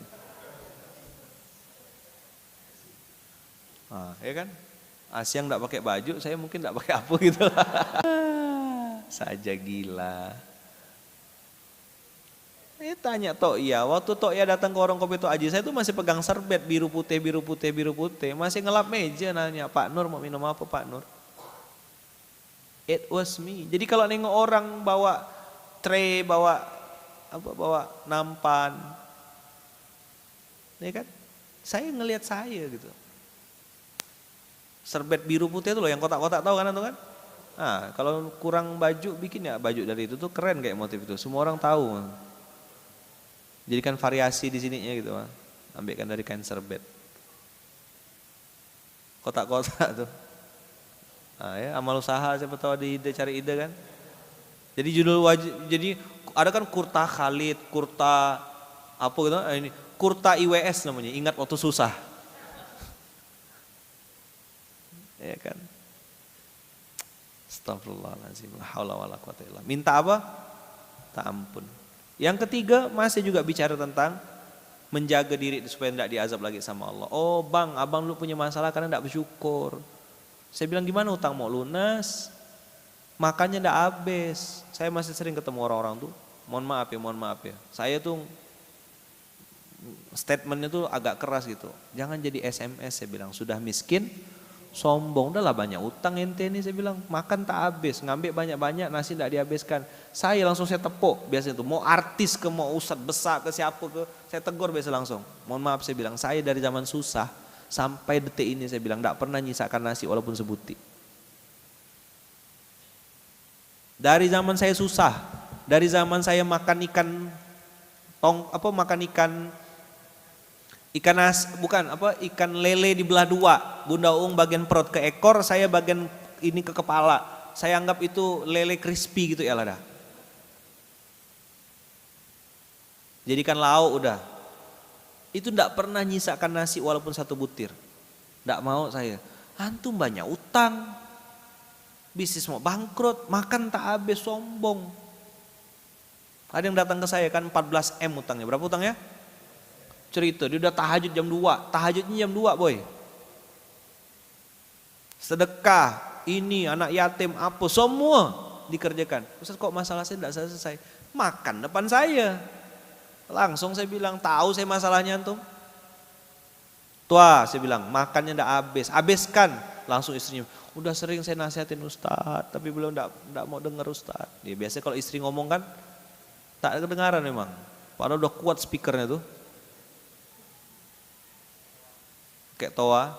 Nah, ya kan? Asyang tidak pakai baju, saya mungkin tidak pakai apa gitu lah. Saja gila. Tanya To'ya, waktu To'ya datang ke warung kopi To'aji, saya tuh masih pegang serbet biru putih, biru putih, biru putih. Masih ngelap meja nanya, Pak Nur mau minum apa Pak Nur? It was me. Jadi kalau nengok orang bawa tray, bawa nampan, ya kan? Saya ngelihat saya gitu. Serbet biru putih itu loh yang kotak-kotak, tahu kan itu kan? Nah, kalau kurang baju bikin ya baju dari itu tuh keren kayak motif itu. Semua orang tahu. Jadikan variasi di sininya gitu, ambilkan dari kain serbet. Kotak-kotak tuh. Nah, ya, amal usaha siapa tahu ada ide, cari ide kan. Jadi judul jadi ada kan Kurta Khalid, Kurta apa gitu, ini Kurta IWS namanya, ingat waktu susah. Ya kan. Astagfirullahaladzim, la haula wala quwata illa billah. Minta apa? Tak ampun. Yang ketiga masih juga bicara tentang menjaga diri supaya tidak diazab lagi sama Allah. Oh bang, abang lu punya masalah karena tidak bersyukur. Saya bilang gimana utang mau lunas, makannya tidak habis. Saya masih sering ketemu orang-orang tuh, mohon maaf ya. Saya tuh statementnya tuh agak keras gitu. Jangan jadi SMS, saya bilang, sudah miskin, sombong, udahlah banyak utang ente ini, saya bilang, makan tak habis, ngambil banyak-banyak, nasi tidak dihabiskan. Saya langsung saya tepuk, biasanya tuh, mau artis ke, mau ustadz besar ke siapa ke, saya tegur biasa langsung. Mohon maaf saya bilang, saya dari zaman susah, sampai detik ini saya bilang, tidak pernah nyisakan nasi walaupun sebutir. Dari zaman saya susah, dari zaman saya makan ikan, ikan lele dibelah dua, Bunda Ung bagian perut ke ekor, saya bagian ini ke kepala. Saya anggap itu lele crispy gitu ya lah dah. Jadikan lauk udah. Itu tidak pernah nyisakan nasi walaupun satu butir. Tidak mau saya. Antum banyak utang, bisnis mau bangkrut, makan tak habis, sombong. Ada yang datang ke saya kan 14 M utangnya, berapa utangnya? Cerita, dia udah tahajud jam 2, tahajudnya jam 2 boy. Sedekah, ini anak yatim apa, semua dikerjakan. Ustaz kok masalah saya tidak selesai? Makan depan saya. Langsung saya bilang, tahu saya masalahnya antum? Tua, saya bilang, makannya tidak habis, habiskan. Langsung istrinya, udah sering saya nasihatin Ustaz, tapi belum tidak mau dengar Ustaz. Dia biasa kalau istri ngomong kan, tak kedengaran memang. Padahal udah kuat speakernya tuh. Kayak toa,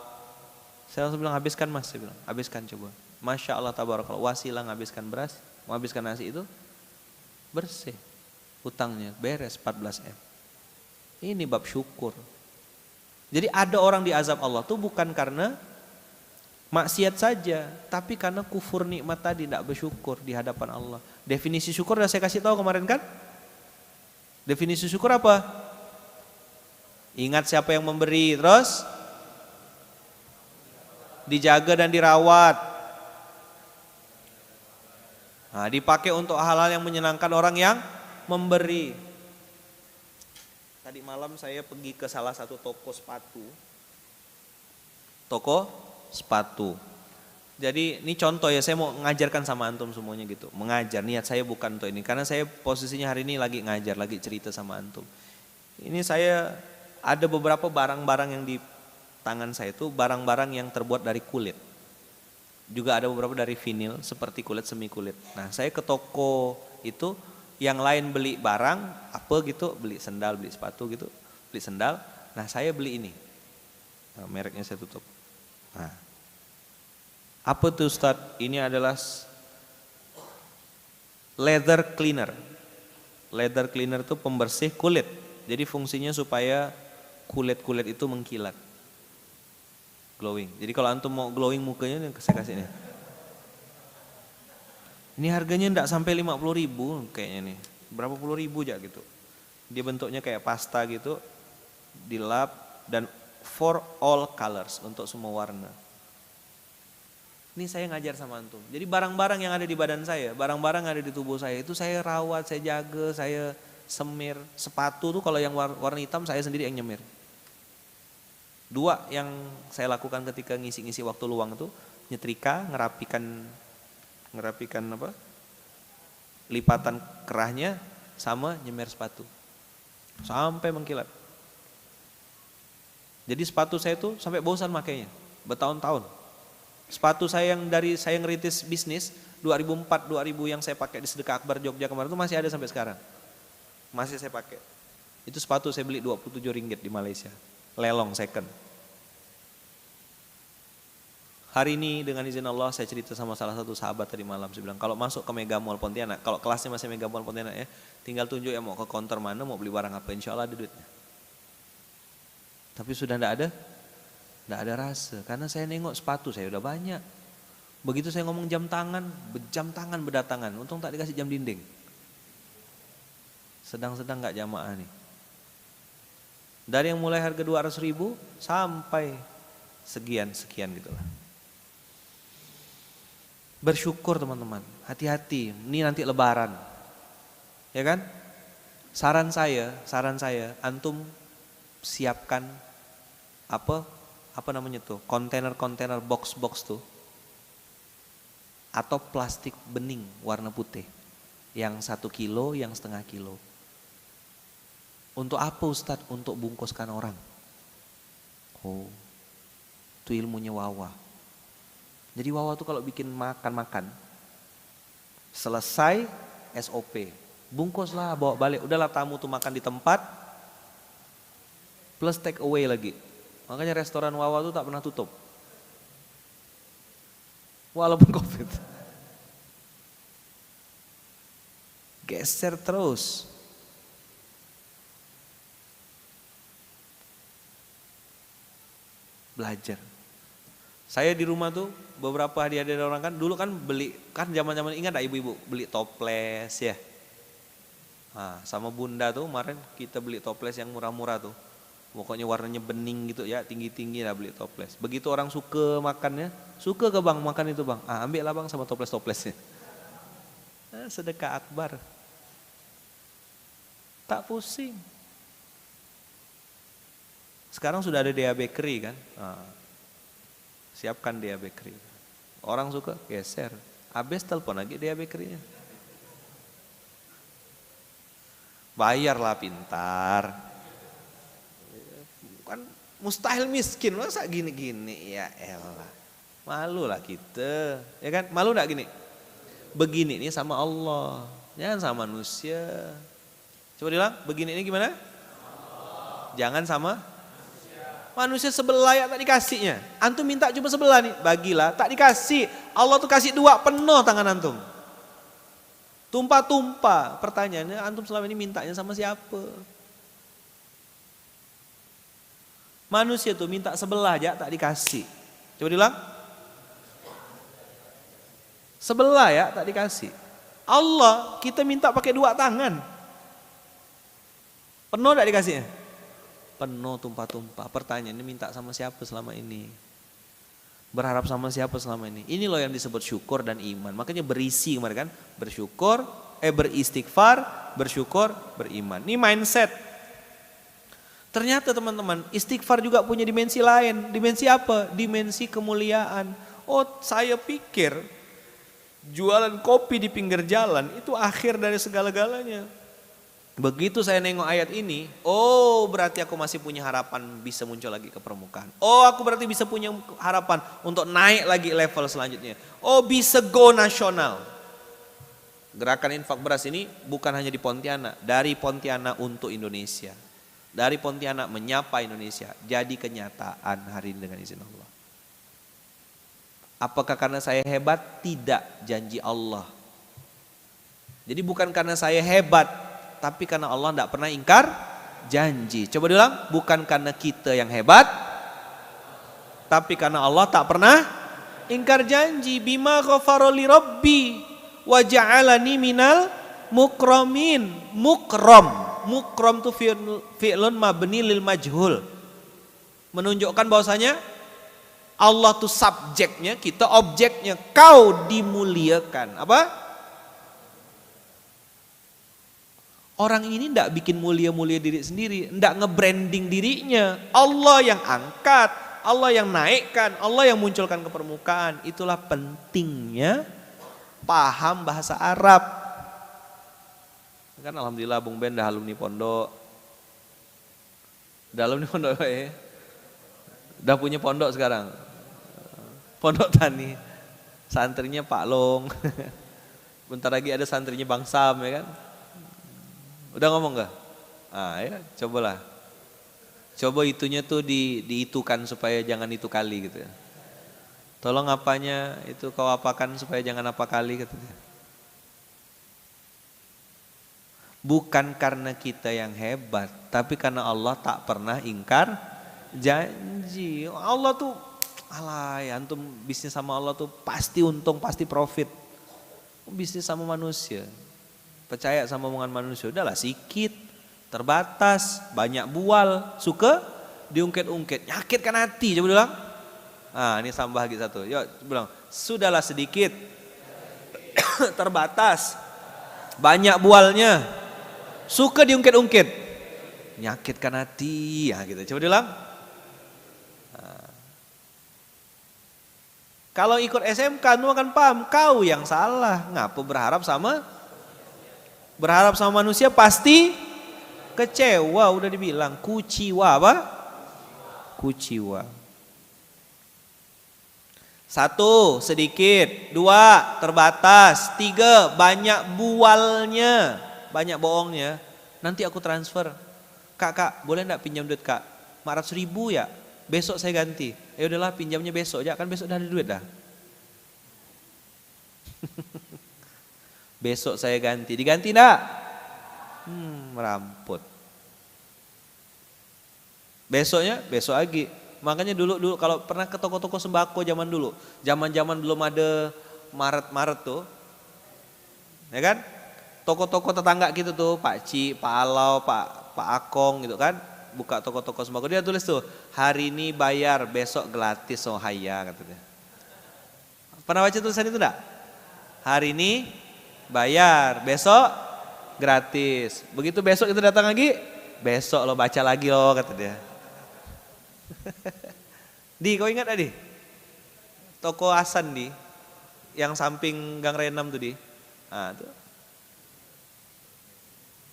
saya langsung bilang habiskan mas, saya bilang habiskan coba. Masya Allah tabarakallah, wasilah nghabiskan beras, menghabiskan nasi itu bersih, utangnya beres 14 M. Ini bab syukur. Jadi ada orang diazab Allah tuh bukan karena maksiat saja, tapi karena kufur nikmat tadi, tidak bersyukur di hadapan Allah. Definisi syukur udah saya kasih tahu kemarin kan? Definisi syukur apa? Ingat siapa yang memberi, terus dijaga dan dirawat. Nah, dipakai untuk hal-hal yang menyenangkan orang yang memberi. Tadi malam saya pergi ke salah satu toko sepatu. Jadi ini contoh ya, saya mau mengajarkan sama antum semuanya gitu. Mengajar, niat saya bukan untuk ini. Karena saya posisinya hari ini lagi ngajar, lagi cerita sama antum. Ini saya ada beberapa barang-barang yang di tangan saya itu barang-barang yang terbuat dari kulit. Juga ada beberapa dari vinil seperti kulit semi kulit. Nah saya ke toko itu, yang lain beli barang apa gitu, beli sendal, beli sepatu gitu, beli sendal. Nah saya beli ini. Nah, mereknya saya tutup. Nah, apa tuh Ustaz? Ini adalah leather cleaner. Leather cleaner itu pembersih kulit. Jadi fungsinya supaya kulit-kulit itu mengkilat. Glowing. Jadi kalau antum mau glowing mukanya, saya kasih ini. Ini harganya enggak sampai 50.000 kayaknya nih. Berapa puluh ribu aja gitu. Dia bentuknya kayak pasta gitu, dilap dan for all colors, untuk semua warna. Ini saya ngajar sama antum. Jadi barang-barang yang ada di badan saya, barang-barang yang ada di tubuh saya itu saya rawat, saya jaga, saya semir. Sepatu tuh kalau yang warna hitam saya sendiri yang nyemir. Dua yang saya lakukan ketika ngisi-ngisi waktu luang itu nyetrika, ngerapikan apa? Lipatan kerahnya sama nyemir sepatu. Sampai mengkilat. Jadi sepatu saya itu sampai bosan makainya, bertahun-tahun. Sepatu saya yang dari saya ngerintis bisnis 2004-2000 yang saya pakai di Sedekah Akbar Jogja kemarin itu masih ada sampai sekarang. Masih saya pakai. Itu sepatu saya beli 27 ringgit di Malaysia. Lelong second. Hari ini dengan izin Allah saya cerita sama salah satu sahabat tadi malam. Saya bilang kalau masuk ke Mega Mall Pontianak, kalau kelasnya masih Mega Mall Pontianak ya, tinggal tunjuk ya mau ke counter mana, mau beli barang apa, insya Allah ada duitnya. Tapi sudah tidak ada rasa. Karena saya nengok sepatu saya udah banyak. Begitu saya ngomong jam tangan berdatangan. Untung tak dikasih jam dinding. Sedang-sedang gak jamaah nih. Dari yang mulai harga 200.000 sampai sekian gitu lah. Bersyukur teman-teman, hati-hati. Ini nanti lebaran. Ya kan? Saran saya, antum siapkan apa namanya tuh, kontainer box tuh, atau plastik bening warna putih, yang 1 kilo, yang setengah kilo. Untuk apa Ustadz? Untuk bungkuskan orang. Oh, itu ilmunya Wawa. Jadi Wawa tuh kalau bikin makan, selesai SOP, bungkuslah, bawa balik. Udahlah tamu tuh makan di tempat, plus take away lagi. Makanya restoran Wawa itu tak pernah tutup. Walaupun COVID. Geser terus. Belajar. Saya di rumah tuh beberapa hadiah dari orang kan, dulu kan beli, kan zaman-zaman ingat tak ibu-ibu beli toples ya. Nah, sama bunda tuh kemarin kita beli toples yang murah-murah tuh. Pokoknya warnanya bening gitu ya, tinggi-tinggi lah beli toples. Begitu orang suka makannya, suka ke bang makan itu bang. Ah ambil lah bang sama toples-toplesnya. Sedekah akbar. Tak pusing. Sekarang sudah ada Dea Bakery kan. Siapkan Dea Bakery. Orang suka geser. Habis telepon lagi Dea Bakery-nya. Bayarlah pintar. Kan mustahil miskin, masa gini-gini, ya elah. Malu lah kita, ya kan? Malu gak gini? Begini ini sama Allah, jangan sama manusia. Coba bilang, begini ini gimana? Jangan sama manusia sebelah ya tak dikasihnya. Antum minta cuma sebelah nih, bagilah, tak dikasih. Allah tuh kasih 2 penuh tangan antum. Tumpah-tumpah. Pertanyaannya, antum selama ini mintanya sama siapa? Manusia tuh minta sebelah aja tak dikasih. Coba bilang. Sebelah ya tak dikasih. Allah kita minta pakai 2 tangan. Penuh tak dikasihnya? Penuh tumpah-tumpah. Pertanyaannya minta sama siapa selama ini? Berharap sama siapa selama ini? Ini loh yang disebut syukur dan iman. Makanya berisi kemarin kan. Bersyukur, beristighfar, bersyukur, beriman. Ini mindset. Ternyata teman-teman, istighfar juga punya dimensi lain. Dimensi apa? Dimensi kemuliaan. Oh, saya pikir jualan kopi di pinggir jalan itu akhir dari segala-galanya. Begitu saya nengok ayat ini, oh berarti aku masih punya harapan bisa muncul lagi ke permukaan. Oh, aku berarti bisa punya harapan untuk naik lagi level selanjutnya. Oh, bisa go nasional. Gerakan infak beras ini bukan hanya di Pontianak, dari Pontianak untuk Indonesia. Dari Pontianak menyapa Indonesia, jadi kenyataan hari ini dengan izin Allah. Apakah karena saya hebat? Tidak, janji Allah. Jadi bukan karena saya hebat, tapi karena Allah tidak pernah ingkar janji. Coba diulang, bukan karena kita yang hebat, tapi karena Allah tak pernah ingkar janji. Bima ghafara li rabbi wa ja'alani minal mukramin. Mukram itu fi'lun mabni lil majhul. Menunjukkan bahwasanya Allah tuh subjeknya, kita objeknya. Kau dimuliakan. Apa? Orang ini tidak bikin mulia-mulia diri sendiri, tidak nge-branding dirinya. Allah yang angkat, Allah yang naikkan, Allah yang munculkan ke permukaan. Itulah pentingnya paham bahasa Arab. Kan alhamdulillah Bung Ben dah alumni pondok. Dah alumni pondok ya. Dah punya pondok sekarang. Pondok Tani. Santrinya Pak Long. Bentar lagi ada santrinya Bang Sam ya kan. Udah ngomong gak? Ah ya, cobalah. Coba itunya tuh diitukan supaya jangan itu kali gitu ya. Tolong apanya itu kau apakan supaya jangan apa kali gitu ya. Bukan karena kita yang hebat, tapi karena Allah tak pernah ingkar janji. Allah tuh, alay, antum bisnis sama Allah tuh pasti untung, pasti profit. Bisnis sama manusia, percaya sama omongan manusia, udahlah sikit, terbatas, banyak bual, suka diungkit-ungkit, nyakitkan hati. Coba bilang, ah ini tambah lagi satu, yuk bilang, sudahlah sedikit, terbatas, banyak bualnya, suka diungkit-ungkit, nyakitkan hati, ya gitu. Coba bilang. Kalau ikut SMK, kamu akan paham, kau yang salah. Ngapa berharap sama manusia pasti kecewa. Udah dibilang, kuciwa apa? Kuciwa. 1, sedikit. 2, terbatas. 3, banyak bualnya, banyak bohongnya. Nanti aku transfer. Kak, boleh enggak pinjam duit kak? 400.000 ya? Besok saya ganti. Ya udahlah pinjamnya besok aja, kan besok udah ada duit dah. Besok saya ganti. Diganti enggak? Meramput. Besoknya, besok lagi. Makanya dulu kalau pernah ke toko-toko sembako zaman dulu. Zaman belum ada Maret tuh. Ya kan? Toko-toko tetangga gitu tuh, Pak Ci, Pak Alau, Pak Akong gitu kan. Buka toko-toko sembako, dia tulis tuh, hari ini bayar, besok gratis, oh haya katanya. Pernah baca tulisan itu enggak? Hari ini bayar, besok gratis. Begitu besok itu datang lagi, besok lo baca lagi lo kata dia. Di, kau ingat Adi? Toko Hasan di, yang samping Gang Renam tuh di. Nah, tuh.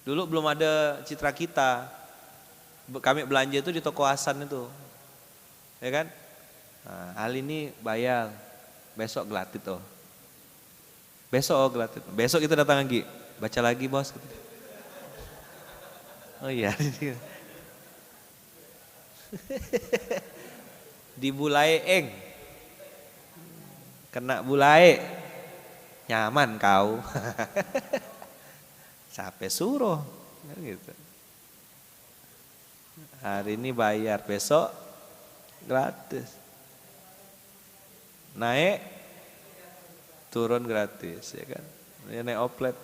Dulu belum ada Citra Kita. Kami belanja itu di toko Hasan itu, ya kan? Nah, hari ini bayar, besok gratis tuh. Besok gratis. Besok kita datang lagi, baca lagi bos. Oh iya. Di Bulai Eng, kena Bulai, nyaman kau. Sampai suruh, gitu. Hari ini bayar, besok gratis. Naik, turun gratis, ya kan? Ini naik oplet.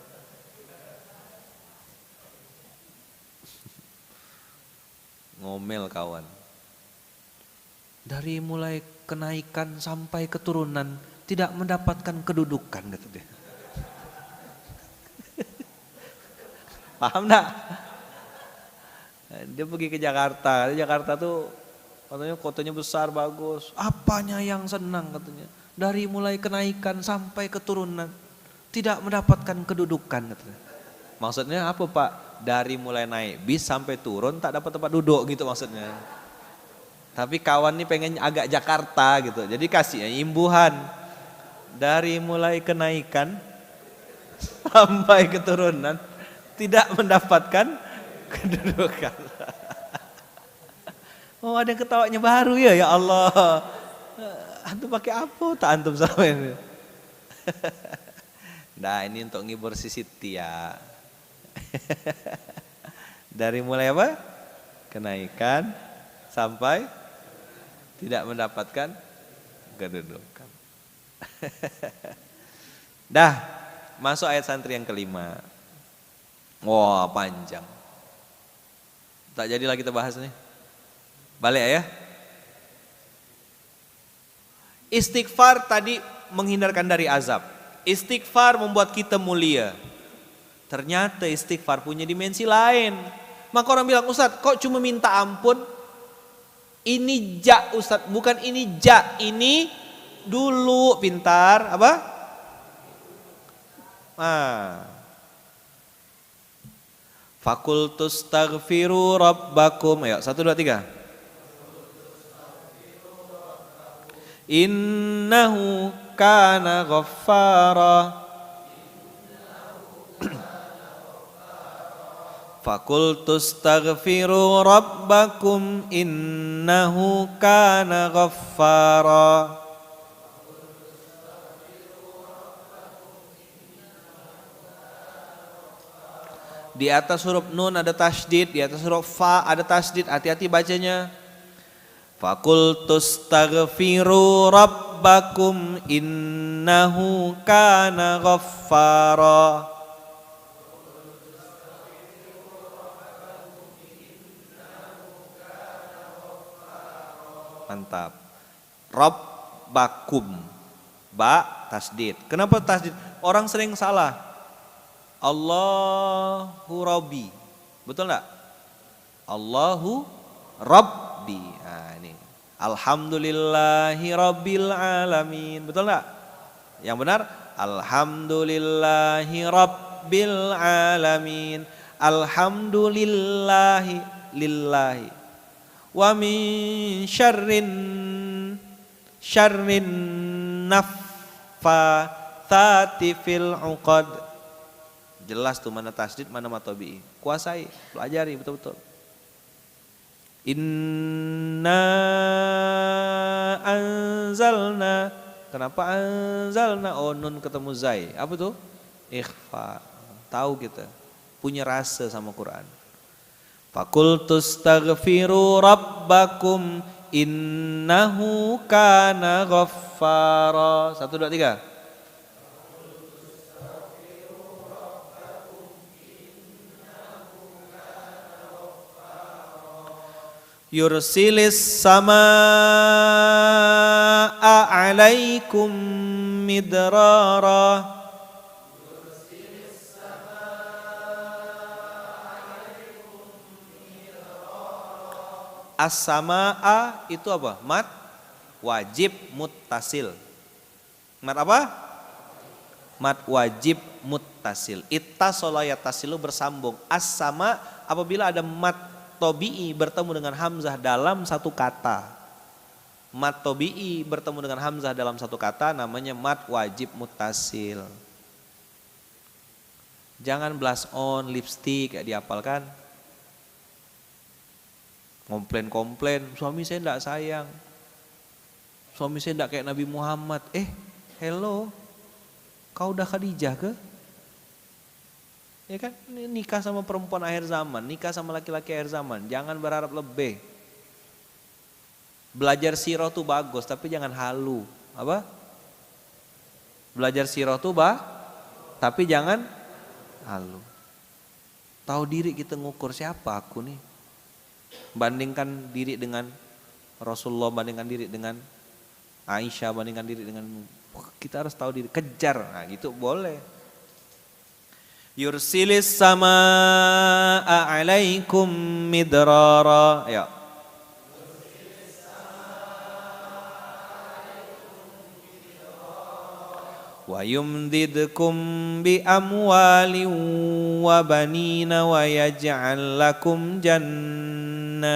Ngomel kawan. Dari mulai kenaikan sampai keturunan tidak mendapatkan kedudukan, kata dia. Paham enggak? Dia pergi ke Jakarta. Jakarta tuh katanya kotanya besar, bagus. Apanya yang senang katanya? dari mulai kenaikan sampai keturunan tidak mendapatkan kedudukan. Maksudnya apa Pak? Dari mulai naik bis sampai turun tak dapat tempat duduk gitu maksudnya. Tapi kawan nih pengen agak Jakarta gitu. Jadi kasih imbuhan. Dari mulai kenaikan sampai keturunan tidak mendapatkan kedudukan. Oh ada ketawanya baru ya Allah. Antum pakai apa tak antum sama ini? Nah ini untuk ngibur si Siti ya. Dari mulai apa? Kenaikan sampai tidak mendapatkan kedudukan. Dah, masuk ayat santri yang kelima. Wah, panjang. Tak jadilah kita bahas nih. Balik ya. Istighfar tadi menghindarkan dari azab. Istighfar membuat kita mulia. Ternyata istighfar punya dimensi lain. Maka orang bilang, Ustadz kok cuma minta ampun? Ini ja Ustadz, bukan ini ja, ini dulu pintar apa? Fakultus taghfiru rabbakum. Ayo 1, 2, 3. Innahu kana ghaffara. Fakultus taghfiru rabbakum innahu kana ghaffara. Di atas huruf nun ada tasydid, di atas huruf fa ada tasydid, hati-hati bacanya. Fakultus taghfiru rabbakum innahu kana ghaffara. Mantap. Rabbakum. Ba tasdid. Kenapa tasdid? Orang sering salah. Allahu Rabbi. Betul enggak? Allahu Rabbi. Nah, ini. Alhamdulillahi Rabbil Alamin. Betul enggak? Yang benar Alhamdulillahi Rabbil Alamin. Alhamdulillahi lillahi. Wa min syarrin naffatsati fil 'uqad. Jelas tuh mana tasdid mana matobi. Kuasai, pelajari betul-betul. Inna anzalna. Kenapa anzalna? Oh nun ketemu zai. Apa tuh? Ikhfa. Tahu kita. Punya rasa sama Quran. Fakultus taghfiru rabbakum innahu kana ghaffara. 1, 2, 3. Yursilis samaa alaikum midrara. As-samaa itu apa? Mat wajib muttasil. Mat apa? Mat wajib muttasil. Ittasala yattasilu bersambung. As-sama apabila ada mat tobi'i bertemu dengan hamzah dalam satu kata. Mat tobi'i bertemu dengan hamzah dalam satu kata namanya mat wajib muttasil. Jangan blush on lipstick kayak dihafalkan. Komplain, suami saya enggak sayang. Suami saya enggak kayak Nabi Muhammad. Hello. Kau udah Khadijah ke? Ya kan, nikah sama perempuan akhir zaman, nikah sama laki-laki akhir zaman. Jangan berharap lebih. Belajar sirah tuh bagus, tapi jangan halu. Apa? Belajar sirah tuh tapi jangan halu. Tahu diri kita ngukur siapa aku nih. Bandingkan diri dengan Rasulullah, bandingkan diri dengan Aisyah, bandingkan diri dengan, kita harus tahu diri, kejar, nah gitu boleh. Yursilis samaa alaikum midrara. Ya. Wa yumdidkum bi amwalin wa banina wa yaj'al lakum jannat.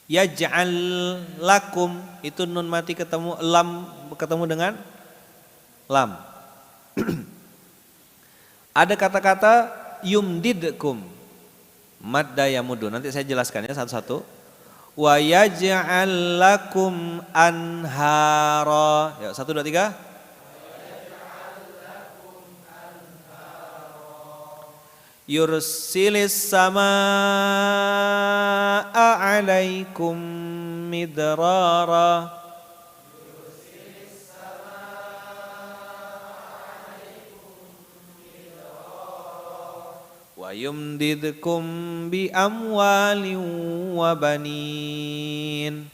Yaj'al lakum itu nun mati ketemu lam ketemu dengan lam. Ada kata-kata yumdidkum madda yamudu. Nanti saya jelaskan ya satu-satu. Wa yaj'al lakum anhara. Ya, 1 2 3. Yursilis samaa alaikum midrara. Wa yumdidkum bi amwalin wa banin.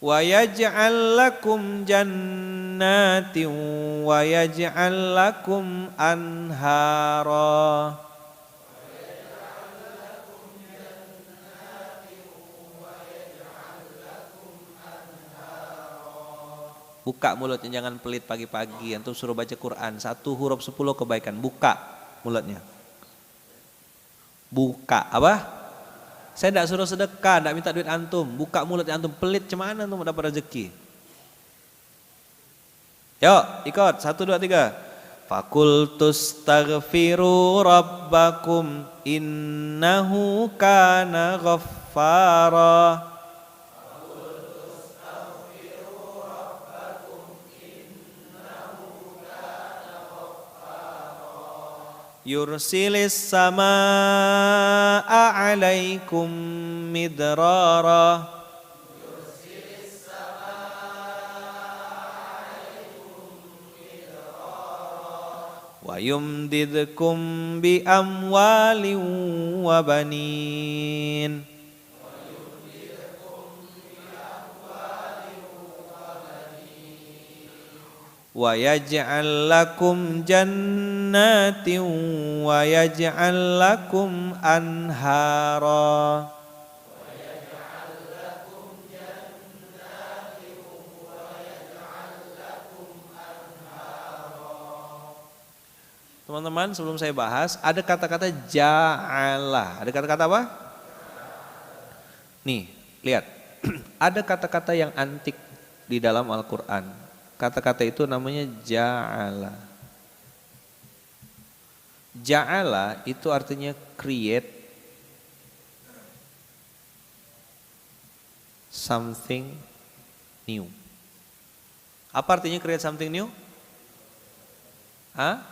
Wa yaj'al lakum jannatin wa yaj'al lakum anhara. Buka mulutnya, jangan pelit pagi-pagi. Antum suruh baca Quran 1 huruf 10 kebaikan. Buka mulutnya. Buka apa? Saya tidak suruh sedekah, tidak minta duit antum. Buka mulutnya antum, pelit cemana antum dapat rezeki. Yuk ikut 1 2 3. Fakultus taghfiru rabbakum innahu kana ghaffara. Yursilis samaa alaikum midrara. Wa yumdidkum bi amwalin wa banin. Wa yaj'al lakum jannatin wa yaj'al lakum anhara. Teman-teman, sebelum saya bahas, ada kata-kata ja'ala. Ada kata-kata apa? Nih, lihat. Ada kata-kata yang antik di dalam Al-Quran. Kata-kata itu namanya ja'ala. Ja'ala itu artinya create something new. Apa artinya create something new? Hah?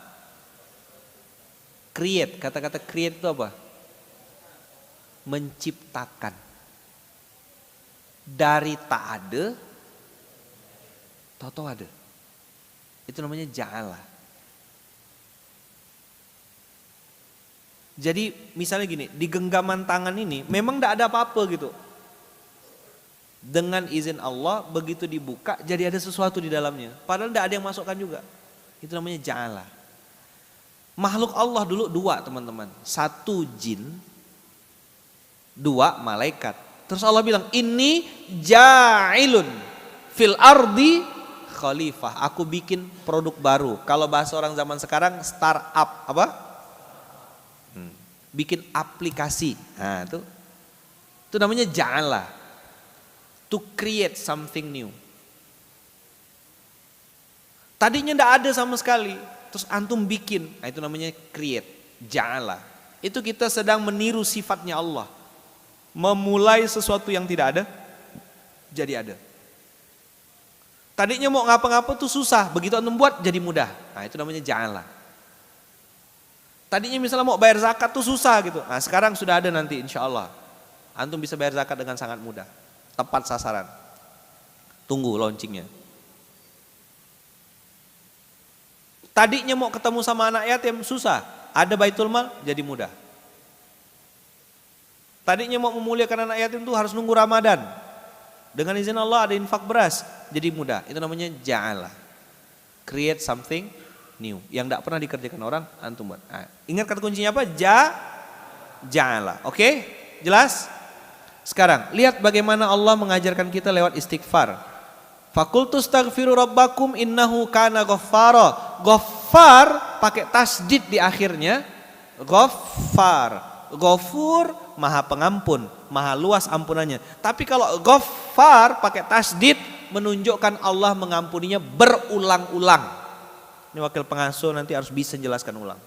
Create, kata-kata create itu apa? Menciptakan. Dari tak ada, tahu-tahu ada. Itu namanya ja'ala. Jadi misalnya gini, di genggaman tangan ini memang tidak ada apa-apa gitu. Dengan izin Allah begitu dibuka jadi ada sesuatu di dalamnya. Padahal tidak ada yang masukkan juga. Itu namanya ja'ala. Makhluk Allah dulu 2 teman-teman. 1 jin, 2 malaikat. Terus Allah bilang, ini ja'ilun fil ardi khalifah. Aku bikin produk baru. Kalau bahasa orang zaman sekarang startup apa? Bikin aplikasi. Nah, itu namanya ja'ala. To create something new. Tadinya tidak ada sama sekali. Terus antum bikin. Nah, itu namanya create. Ja'ala. Itu kita sedang meniru sifatnya Allah. Memulai sesuatu yang tidak ada, jadi ada. Tadinya mau ngapa-ngapa tuh susah. Begitu antum buat jadi mudah. Nah, itu namanya ja'ala. Tadinya misalnya mau bayar zakat tuh susah gitu. Nah, sekarang sudah ada nanti insya Allah. Antum bisa bayar zakat dengan sangat mudah. Tepat sasaran. Tunggu launchingnya. Tadinya mau ketemu sama anak yatim susah. Ada baitul mal jadi mudah. Tadinya mau memuliakan anak yatim tuh harus nunggu Ramadan. Dengan izin Allah ada infak beras, jadi mudah. Itu namanya ja'ala. Create something new. Yang tidak pernah dikerjakan orang, antum buat. Nah, ingat kata kuncinya apa? Ja'ala. Oke? Jelas? Sekarang, lihat bagaimana Allah mengajarkan kita lewat istighfar. Fakultu astaghfiru rabbakum innahu kana ghaffara. Ghaffar pakai tasdid di akhirnya. Ghaffar. Ghafur maha pengampun, maha luas ampunannya. Tapi kalau ghaffar pakai tasdid menunjukkan Allah mengampuninya berulang-ulang. Ini wakil pengasuh nanti harus bisa jelaskan ulang.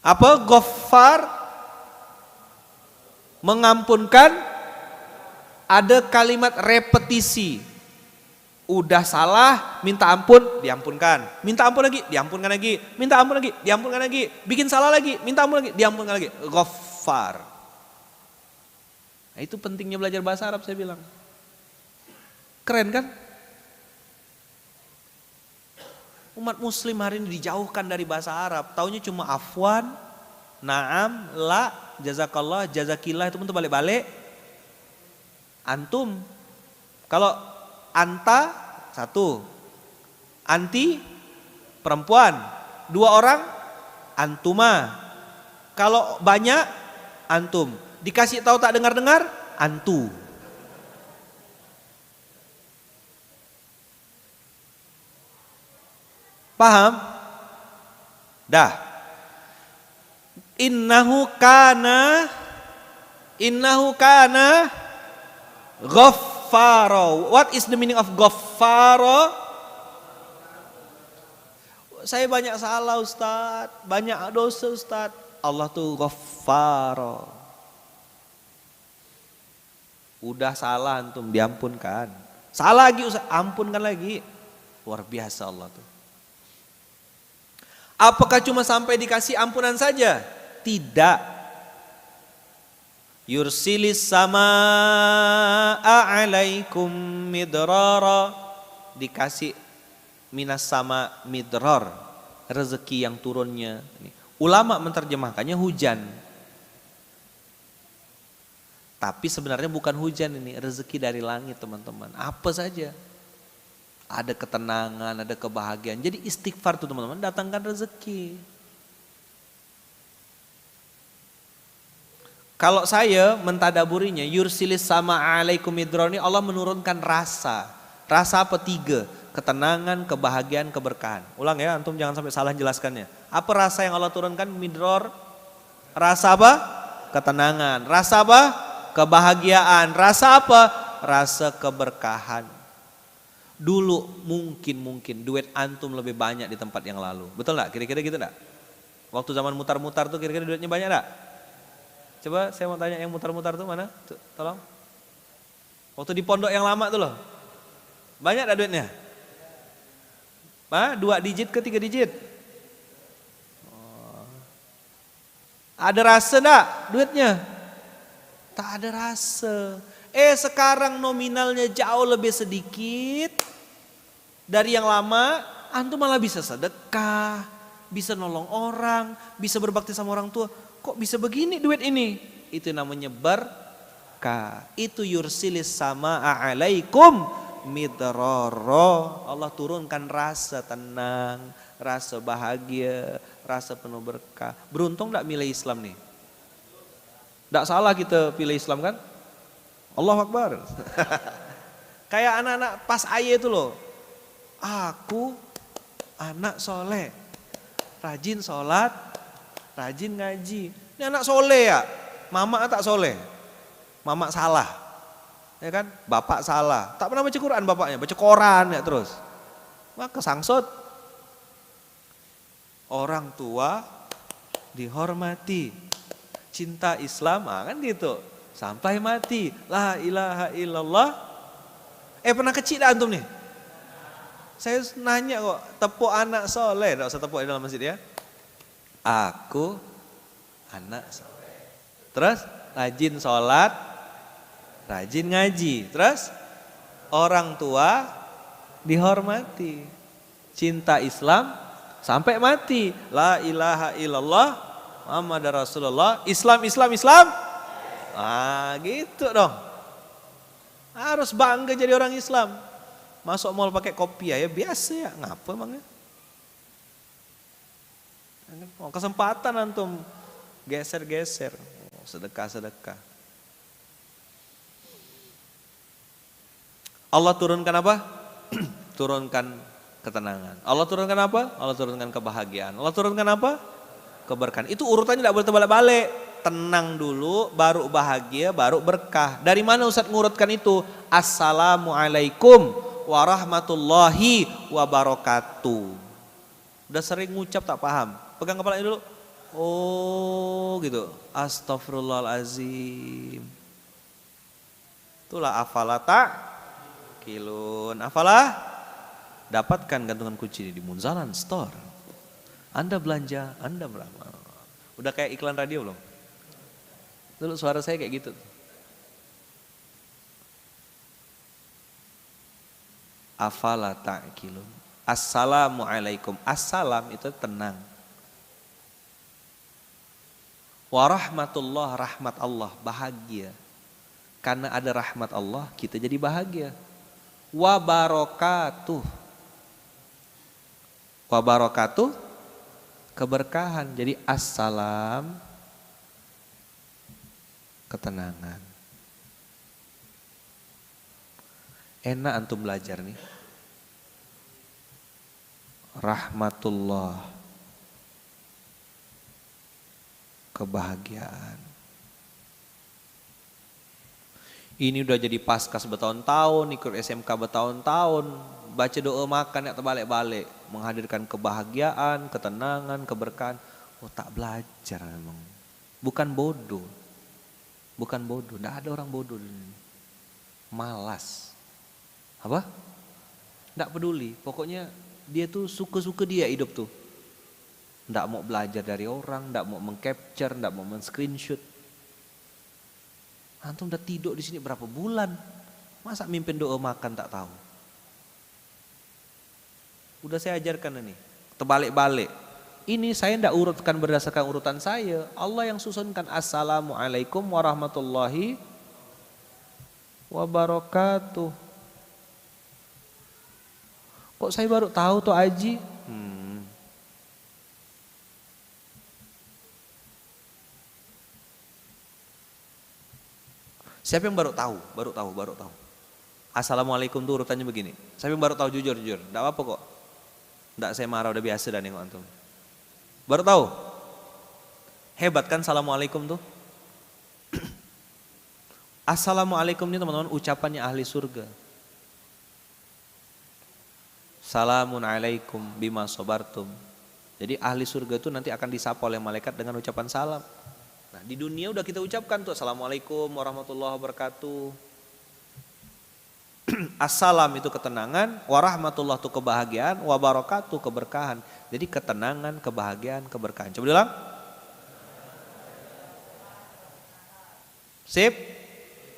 Apa ghaffar? Mengampunkan, ada kalimat repetisi. Udah salah, minta ampun, diampunkan. Minta ampun lagi, diampunkan lagi. Minta ampun lagi, diampunkan lagi. Bikin salah lagi, minta ampun lagi, diampunkan lagi. Ghaffar. Nah, itu pentingnya belajar bahasa Arab saya bilang. Keren kan? Umat muslim hari ini dijauhkan dari bahasa Arab. Taunya cuma afwan, naam, la, jazakallah, jazakillah, itu pun terbalik-balik. Antum. Kalau anta satu, anti perempuan, dua orang antuma. Kalau banyak antum, dikasih tahu tak dengar-dengar antu. Paham? Dah. Innahu kana ghaffara. What is the meaning of ghaffara? Saya banyak salah Ustaz, banyak dosa Ustaz. Allah tuh ghaffara. Udah salah antum diampunkan. Salah lagi Ustaz, ampunkan lagi. Luar biasa Allah tuh. Apakah cuma sampai dikasih ampunan saja? Tidak. Yursilis samaa alaikum midrara. Dikasih minas sama midrar, rezeki yang turunnya. Ulama menerjemahkannya hujan. Tapi sebenarnya bukan hujan ini, rezeki dari langit teman-teman. Apa saja. Ada ketenangan, ada kebahagiaan. Jadi istighfar tuh teman-teman, datangkan rezeki. Kalau saya mentadaburinya, yursilis sama alaikum midroni, Allah menurunkan rasa. Rasa apa? 3. Ketenangan, kebahagiaan, keberkahan. Ulang ya, antum jangan sampai salah jelaskannya. Apa rasa yang Allah turunkan? Midror. Rasa apa? Ketenangan. Rasa apa? Kebahagiaan. Rasa apa? Rasa keberkahan. Dulu mungkin duit antum lebih banyak di tempat yang lalu. Betul gak? Kira-kira gitu gak? Waktu zaman mutar-mutar tuh kira-kira duitnya banyak gak? Coba saya mau tanya yang mutar-mutar tuh mana? Tuh, tolong. Waktu di pondok yang lama tuh loh. Banyak gak duitnya? 2 digit ke 3 digit? Oh. Ada rasa gak duitnya? Tak ada rasa. Sekarang nominalnya jauh lebih sedikit dari yang lama, antum malah bisa sedekah, bisa nolong orang, bisa berbakti sama orang tua. Kok bisa begini duit ini? Itu namanya berkah. Itu yursilis sama alaikum midrara. Allah turunkan rasa tenang, rasa bahagia, rasa penuh berkah. Beruntung gak milih Islam nih? Gak salah kita pilih Islam kan? Allahu Akbar. Kayak anak-anak pas ayah itu loh. Aku anak soleh, rajin sholat, rajin ngaji. Ini anak soleh ya, mama tak soleh. Mama salah, ya kan? Bapak salah. Tak pernah baca Quran bapaknya, baca koran ya terus. Maka sangsut. Orang tua dihormati, cinta Islam, kan gitu. Sampai mati, la ilaha illallah. Pernah kecil dah antum nih? Saya nanya kok, tepuk anak soleh, tidak usah tepuk di dalam masjid ya. Aku anak soleh. Terus rajin sholat, rajin ngaji. Terus orang tua dihormati, cinta Islam sampai mati. La ilaha illallah Muhammad Rasulullah. Islam. Ah, gitu dong. Harus bangga jadi orang Islam. Masuk mall pakai kopiah ya biasa ya. Ngapa emangnya? Oh, kesempatan antum geser-geser. Oh, sedekah-sedekah. Allah turunkan apa? Turunkan ketenangan. Allah turunkan apa? Allah turunkan kebahagiaan. Allah turunkan apa? Keberkahan. Itu urutannya tidak boleh terbalik-balik. Tenang dulu, baru bahagia, baru berkah. Dari mana Ustadz ngurutkan itu? Assalamualaikum warahmatullahi wabarakatuh. Udah sering ngucap tak paham. Pegang kepalanya dulu. Oh gitu. Astagfirullahalazim. Itulah afala ta'qilun. Afalah? Dapatkan gantungan kunci di Munzalan Store. Anda belanja, Anda beramal. Udah kayak iklan radio belum? Dulu suara saya kayak gitu. Afala ta'qilun. Assalamualaikum. Assalam itu tenang. Warahmatullah, rahmat Allah, bahagia. Karena ada rahmat Allah, kita jadi bahagia. Wabarakatuh. Wabarakatuh, keberkahan. Jadi assalam, ketenangan. Enak antum belajar nih. Rahmatullah, kebahagiaan. Ini udah jadi paskas bertahun-tahun, ikut SMK bertahun-tahun, baca doa makan ya terbalik-balik, menghadirkan kebahagiaan, ketenangan, keberkahan. Oh tak belajar memang. Bukan bodoh. Bukan bodoh, enggak ada orang bodoh di sini. Malas. Apa? Enggak peduli, pokoknya dia tuh suka-suka dia hidup tuh. Enggak mau belajar dari orang, enggak mau meng-capture, enggak mau men-screenshot. Antum udah tidur di sini berapa bulan? Masa mimpin doa makan tak tahu? Udah saya ajarkan ini, terbalik-balik. Ini saya tidak urutkan berdasarkan urutan saya. Allah yang susunkan. Assalamualaikum warahmatullahi wabarakatuh. Kok saya baru tahu tuh Aji? Siapa yang baru tahu? Baru tahu. Assalamualaikum tuh urutannya begini. Siapa yang baru tahu jujur? Tidak apa-apa kok. Tidak saya marah, udah biasa dah nengok antum. Baru tahu? Hebat kan assalamualaikum tuh? Assalamualaikum ini teman-teman ucapannya ahli surga. Salamun alaikum bima sobartum. Jadi ahli surga itu nanti akan disapa oleh malaikat dengan ucapan salam. Nah di dunia udah kita ucapkan tuh assalamualaikum warahmatullahi wabarakatuh. Assalam itu ketenangan, warahmatullah itu kebahagiaan, wabarakatuh keberkahan. Jadi ketenangan, kebahagiaan, keberkahan. Coba ulang. Sip?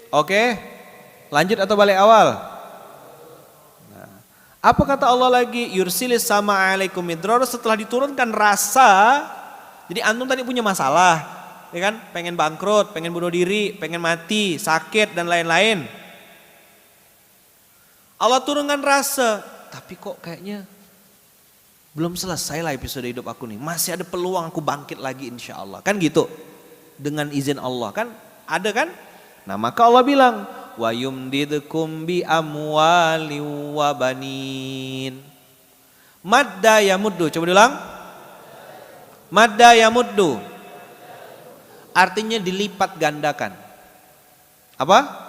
Oke. Lanjut atau balik awal? Nah, apa kata Allah lagi? Yursilis sama alaikum midrar. Setelah diturunkan rasa. Jadi antum tadi punya masalah, ya kan? Pengen bangkrut, pengen bunuh diri, pengen mati, sakit dan lain-lain. Allah turunkan rasa, tapi kok kayaknya belum selesai lah episode hidup aku nih. Masih ada peluang aku bangkit lagi insya Allah. Kan gitu, dengan izin Allah kan ada kan. Nah maka Allah bilang, wa yumdidkum bi amwali wa banin. Madda yamuddu, coba diulang. Madda yamuddu. Artinya dilipat gandakan. Apa?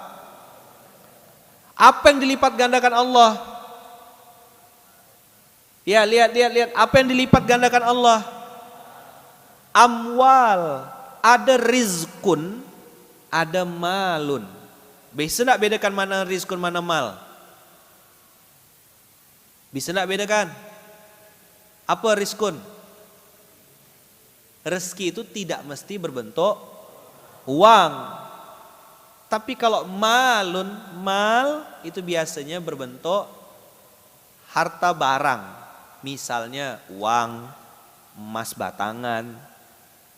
Apa yang dilipat gandakan Allah? Ya lihat. Apa yang dilipat gandakan Allah? Amwal. Ada rizkun, ada malun. Bisa enggak bedakan mana rizkun, mana mal? Bisa enggak bedakan? Apa rizkun? Rezeki itu tidak mesti berbentuk uang. Tapi kalau malun, mal itu biasanya berbentuk harta barang. Misalnya uang, emas batangan,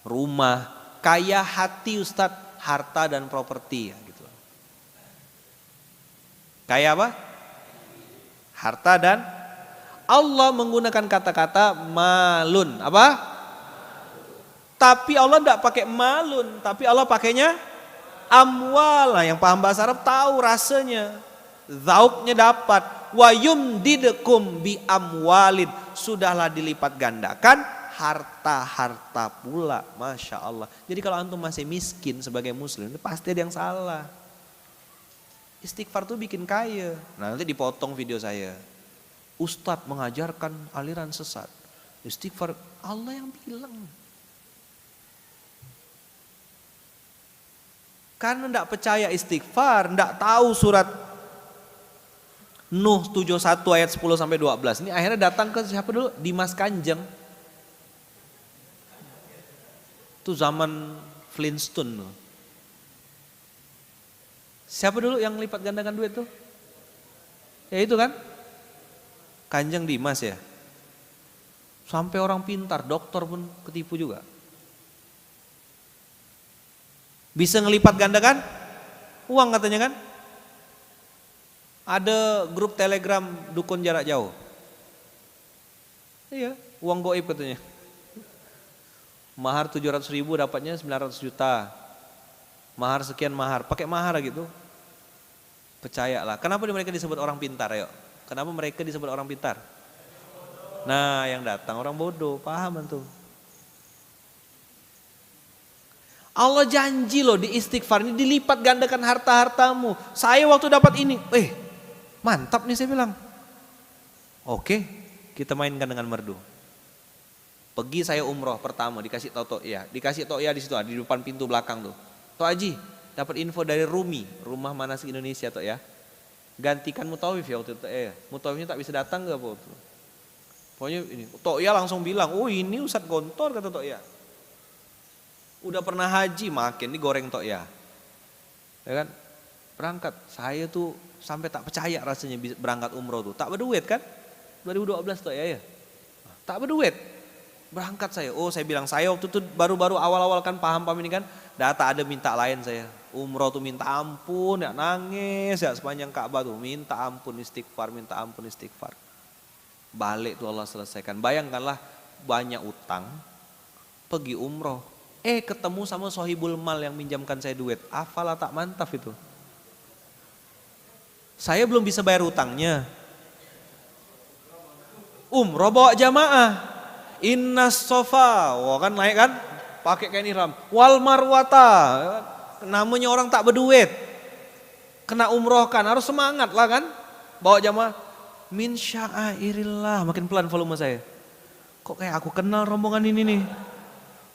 rumah. Kaya hati Ustadz, harta dan properti gitu. Kayak apa? Harta dan Allah menggunakan kata-kata malun. Apa? Tapi Allah tidak pakai malun, tapi Allah pakainya amwal. Nah, yang paham bahasa Arab tahu rasanya. Zauknya dapat. Wa yumdidukum bi amwalin. Sudahlah dilipat gandakan harta-harta pula. Masya Allah. Jadi kalau antum masih miskin sebagai muslim, pasti ada yang salah. Istighfar tuh bikin kaya. Nah, nanti dipotong video saya. Ustadz mengajarkan aliran sesat. Istighfar, Allah yang bilang. Karena tidak percaya istighfar, tidak tahu surat Nuh 71 ayat 10 sampai 12. Ini akhirnya datang ke siapa dulu? Dimas Kanjeng. Itu zaman Flintstone. Siapa dulu yang lipat gandakan duit tuh? Ya itu kan? Kanjeng Dimas ya. Sampai orang pintar, dokter pun ketipu juga. Bisa ngelipat gandakan uang katanya kan? Ada grup telegram dukun jarak jauh. Iya, uang goib katanya. Mahar 700.000 dapatnya 900 juta. Mahar sekian mahar, pakai mahar gitu. Percayalah. Kenapa mereka disebut orang pintar, ayo? Kenapa mereka disebut orang pintar? Nah, yang datang orang bodoh, paham tuh. Allah janji loh di istighfar ini dilipat gandakan harta-hartamu. Saya waktu dapat ini, mantap nih saya bilang. Oke, kita mainkan dengan merdu. Pergi saya umroh pertama dikasih to'ya di situ di depan pintu belakang tuh. Tok Haji, dapat info dari Rumi, rumah manasik Indonesia Tok ya. Gantikan Mutawif ya waktu itu Mutawifnya tak bisa datang gak waktu itu. Pokoknya ini Tok-ya langsung bilang, "Oh, ini Ustadz Gontor," kata Tok-ya. Udah pernah haji makin digoreng Tok-ya. Ya kan? Berangkat, saya tuh sampai tak percaya rasanya berangkat umroh tuh. Tak berduit kan? 2012 Tok-ya ya. Tak berduit. Berangkat saya. Oh, saya bilang saya waktu itu baru-baru awal-awal kan paham ini kan. Data ada minta lain saya. Umroh tuh minta ampun, ya nangis ya sepanjang Ka'bah tuh minta ampun istighfar. Balik tuh Allah selesaikan. Bayangkanlah banyak utang, pergi umroh. Ketemu sama sohibul mal yang minjamkan saya duit. Afalah tak mantap itu. Saya belum bisa bayar utangnya. Umroh bawa jamaah. Innas sofa, kan naik kan? Pakai kain ihram. Wal marwata. Namanya orang tak berduit. Kena umroh kan, harus semangat lah kan? Bawa jamaah. Min sya'airillah. Makin pelan volume saya. Kok kayak aku kenal rombongan ini nih.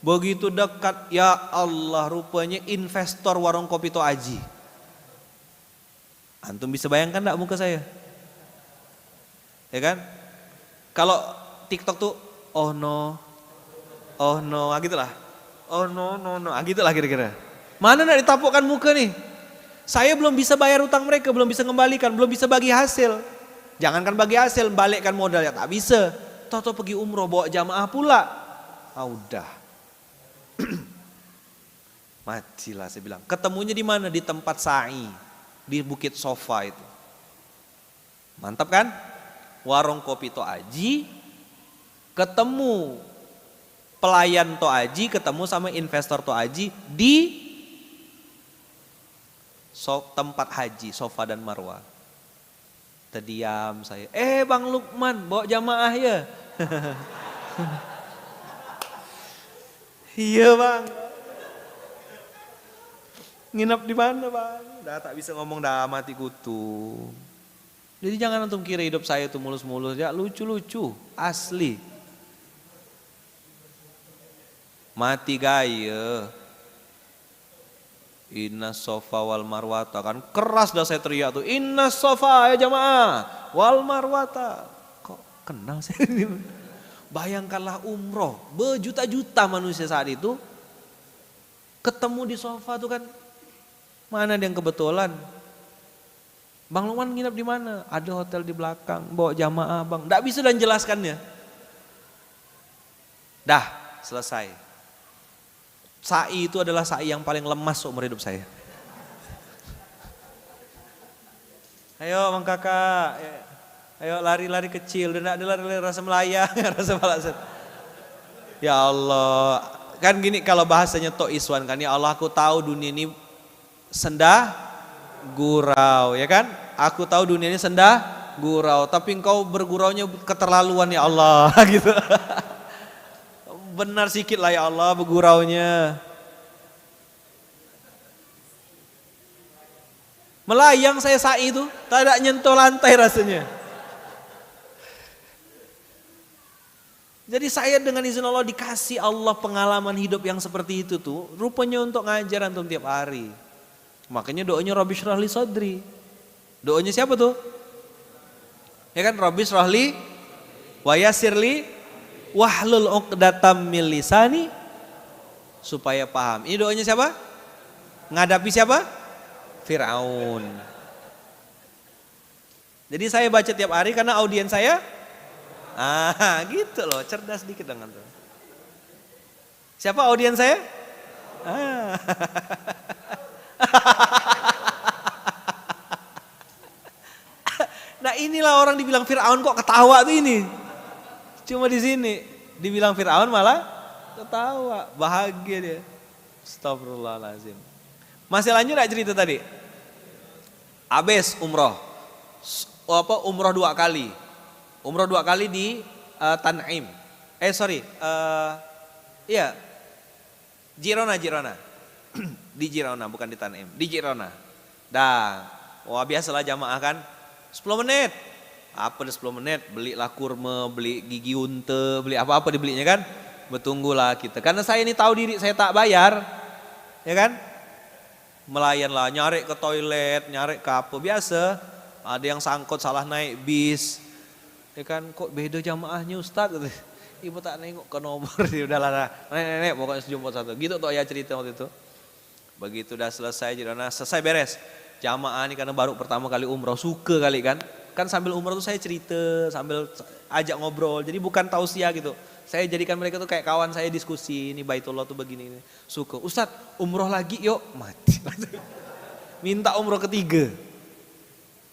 Begitu dekat, ya Allah, rupanya investor warung kopi Tok Haji. Antum bisa bayangkan enggak muka saya? Ya kan? Kalau TikTok tuh oh no, gitulah. Oh no, gitulah kira-kira. Mana nak ditapukkan muka nih? Saya belum bisa bayar utang mereka, belum bisa kembalikan, belum bisa bagi hasil. Jangankan bagi hasil, balikkan modal ya tak bisa. Toto pergi umroh bawa jamaah pula. Udah. Matilah saya bilang. Ketemunya di mana? Di tempat sa'i, di Bukit Sofa itu. Mantap kan? Warung kopi Tok Haji, ketemu pelayan Tok Haji, ketemu sama investor Tok Haji di tempat haji, Sofa dan Marwah. Terdiam saya. Bang Lukman bawa jamaah ya. Iya bang. Nginap di mana bang? Dah tak bisa ngomong, dah mati kutu. Jadi jangan antum kira hidup saya tuh mulus-mulus, ya lucu-lucu, asli. Mati gaya. Inna sofa wal marwata, kan keras dah saya teriak tuh. Inna sofa ya jamaah wal marwata. Kok kenal saya ini? Bayangkanlah umroh, berjuta-juta manusia saat itu ketemu di sofa tuh kan. Mana ada yang kebetulan? Bang Lukman nginap di mana? Ada hotel di belakang, bawa jamaah bang. Nggak bisa dan jelaskannya. Dah selesai. Sa'i itu adalah sa'i yang paling lemas seumur hidup saya. Ayo Bang Kakak, ayo lari-lari kecil, dan ada lari-lari rasa melayang, rasa balasan. Ya Allah, kan gini kalau bahasanya Tok Iswan kan, ya Allah aku tahu dunia ini sendah gurau, ya kan? Aku tahu dunia ini sendah gurau, tapi engkau berguraunya keterlaluan ya Allah, gitu. Benar sikit lah ya Allah berguraunya. Melayang saya sa'i itu, tak ada nyentuh lantai rasanya. Jadi saya dengan izin Allah dikasih Allah pengalaman hidup yang seperti itu tuh, rupanya untuk ngajar antum tiap hari. Makanya doanya Rabbi syrah li sadri. Doanya siapa tuh? Ya kan, Rabbi syrah li wa yassir li wahlul 'uqdatam min lisani, supaya paham. Ini doanya siapa? Ngadapi siapa? Fir'aun. Jadi saya baca tiap hari karena audiens saya gitu loh, cerdas dikit dengan tuh. Siapa audiens saya? Nah inilah orang dibilang Fir'aun kok ketawa tuh ini. Cuma di sini dibilang Fir'aun malah ketawa, bahagia dia. Astagfirullahaladzim. Masih lanjut gak cerita tadi? Abes umroh. Umroh 2 kali. Umroh 2 kali di Tan'im. Girona. Di Girona, bukan di Tan'im. Di Girona. Wah biasalah jamaah kan. 10 menit. Apa deh 10 menit, belilah kurma, beli gigi unta, beli apa-apa dibelinya kan. Bertunggulah kita. Karena saya ini tahu diri saya tak bayar. Ya kan? Melayan lah, nyari ke toilet, nyari ke apa. Biasa, ada yang sangkut salah naik bis. Ya kan, kok beda jamaahnya Ustadz. Ibu tak nengok ke nomor, udahlah nenek pokoknya sejumput satu. Gitu tuh ya cerita waktu itu. Begitu udah selesai, selesai beres. Jamaah ini karena baru pertama kali umroh, suka kali kan. Kan sambil umroh tuh saya cerita, sambil ajak ngobrol. Jadi bukan tausiah gitu. Saya jadikan mereka tuh kayak kawan saya diskusi, ini Baitullah tuh begini. Suka, Ustadz umroh lagi yuk, mati. Minta umroh ketiga.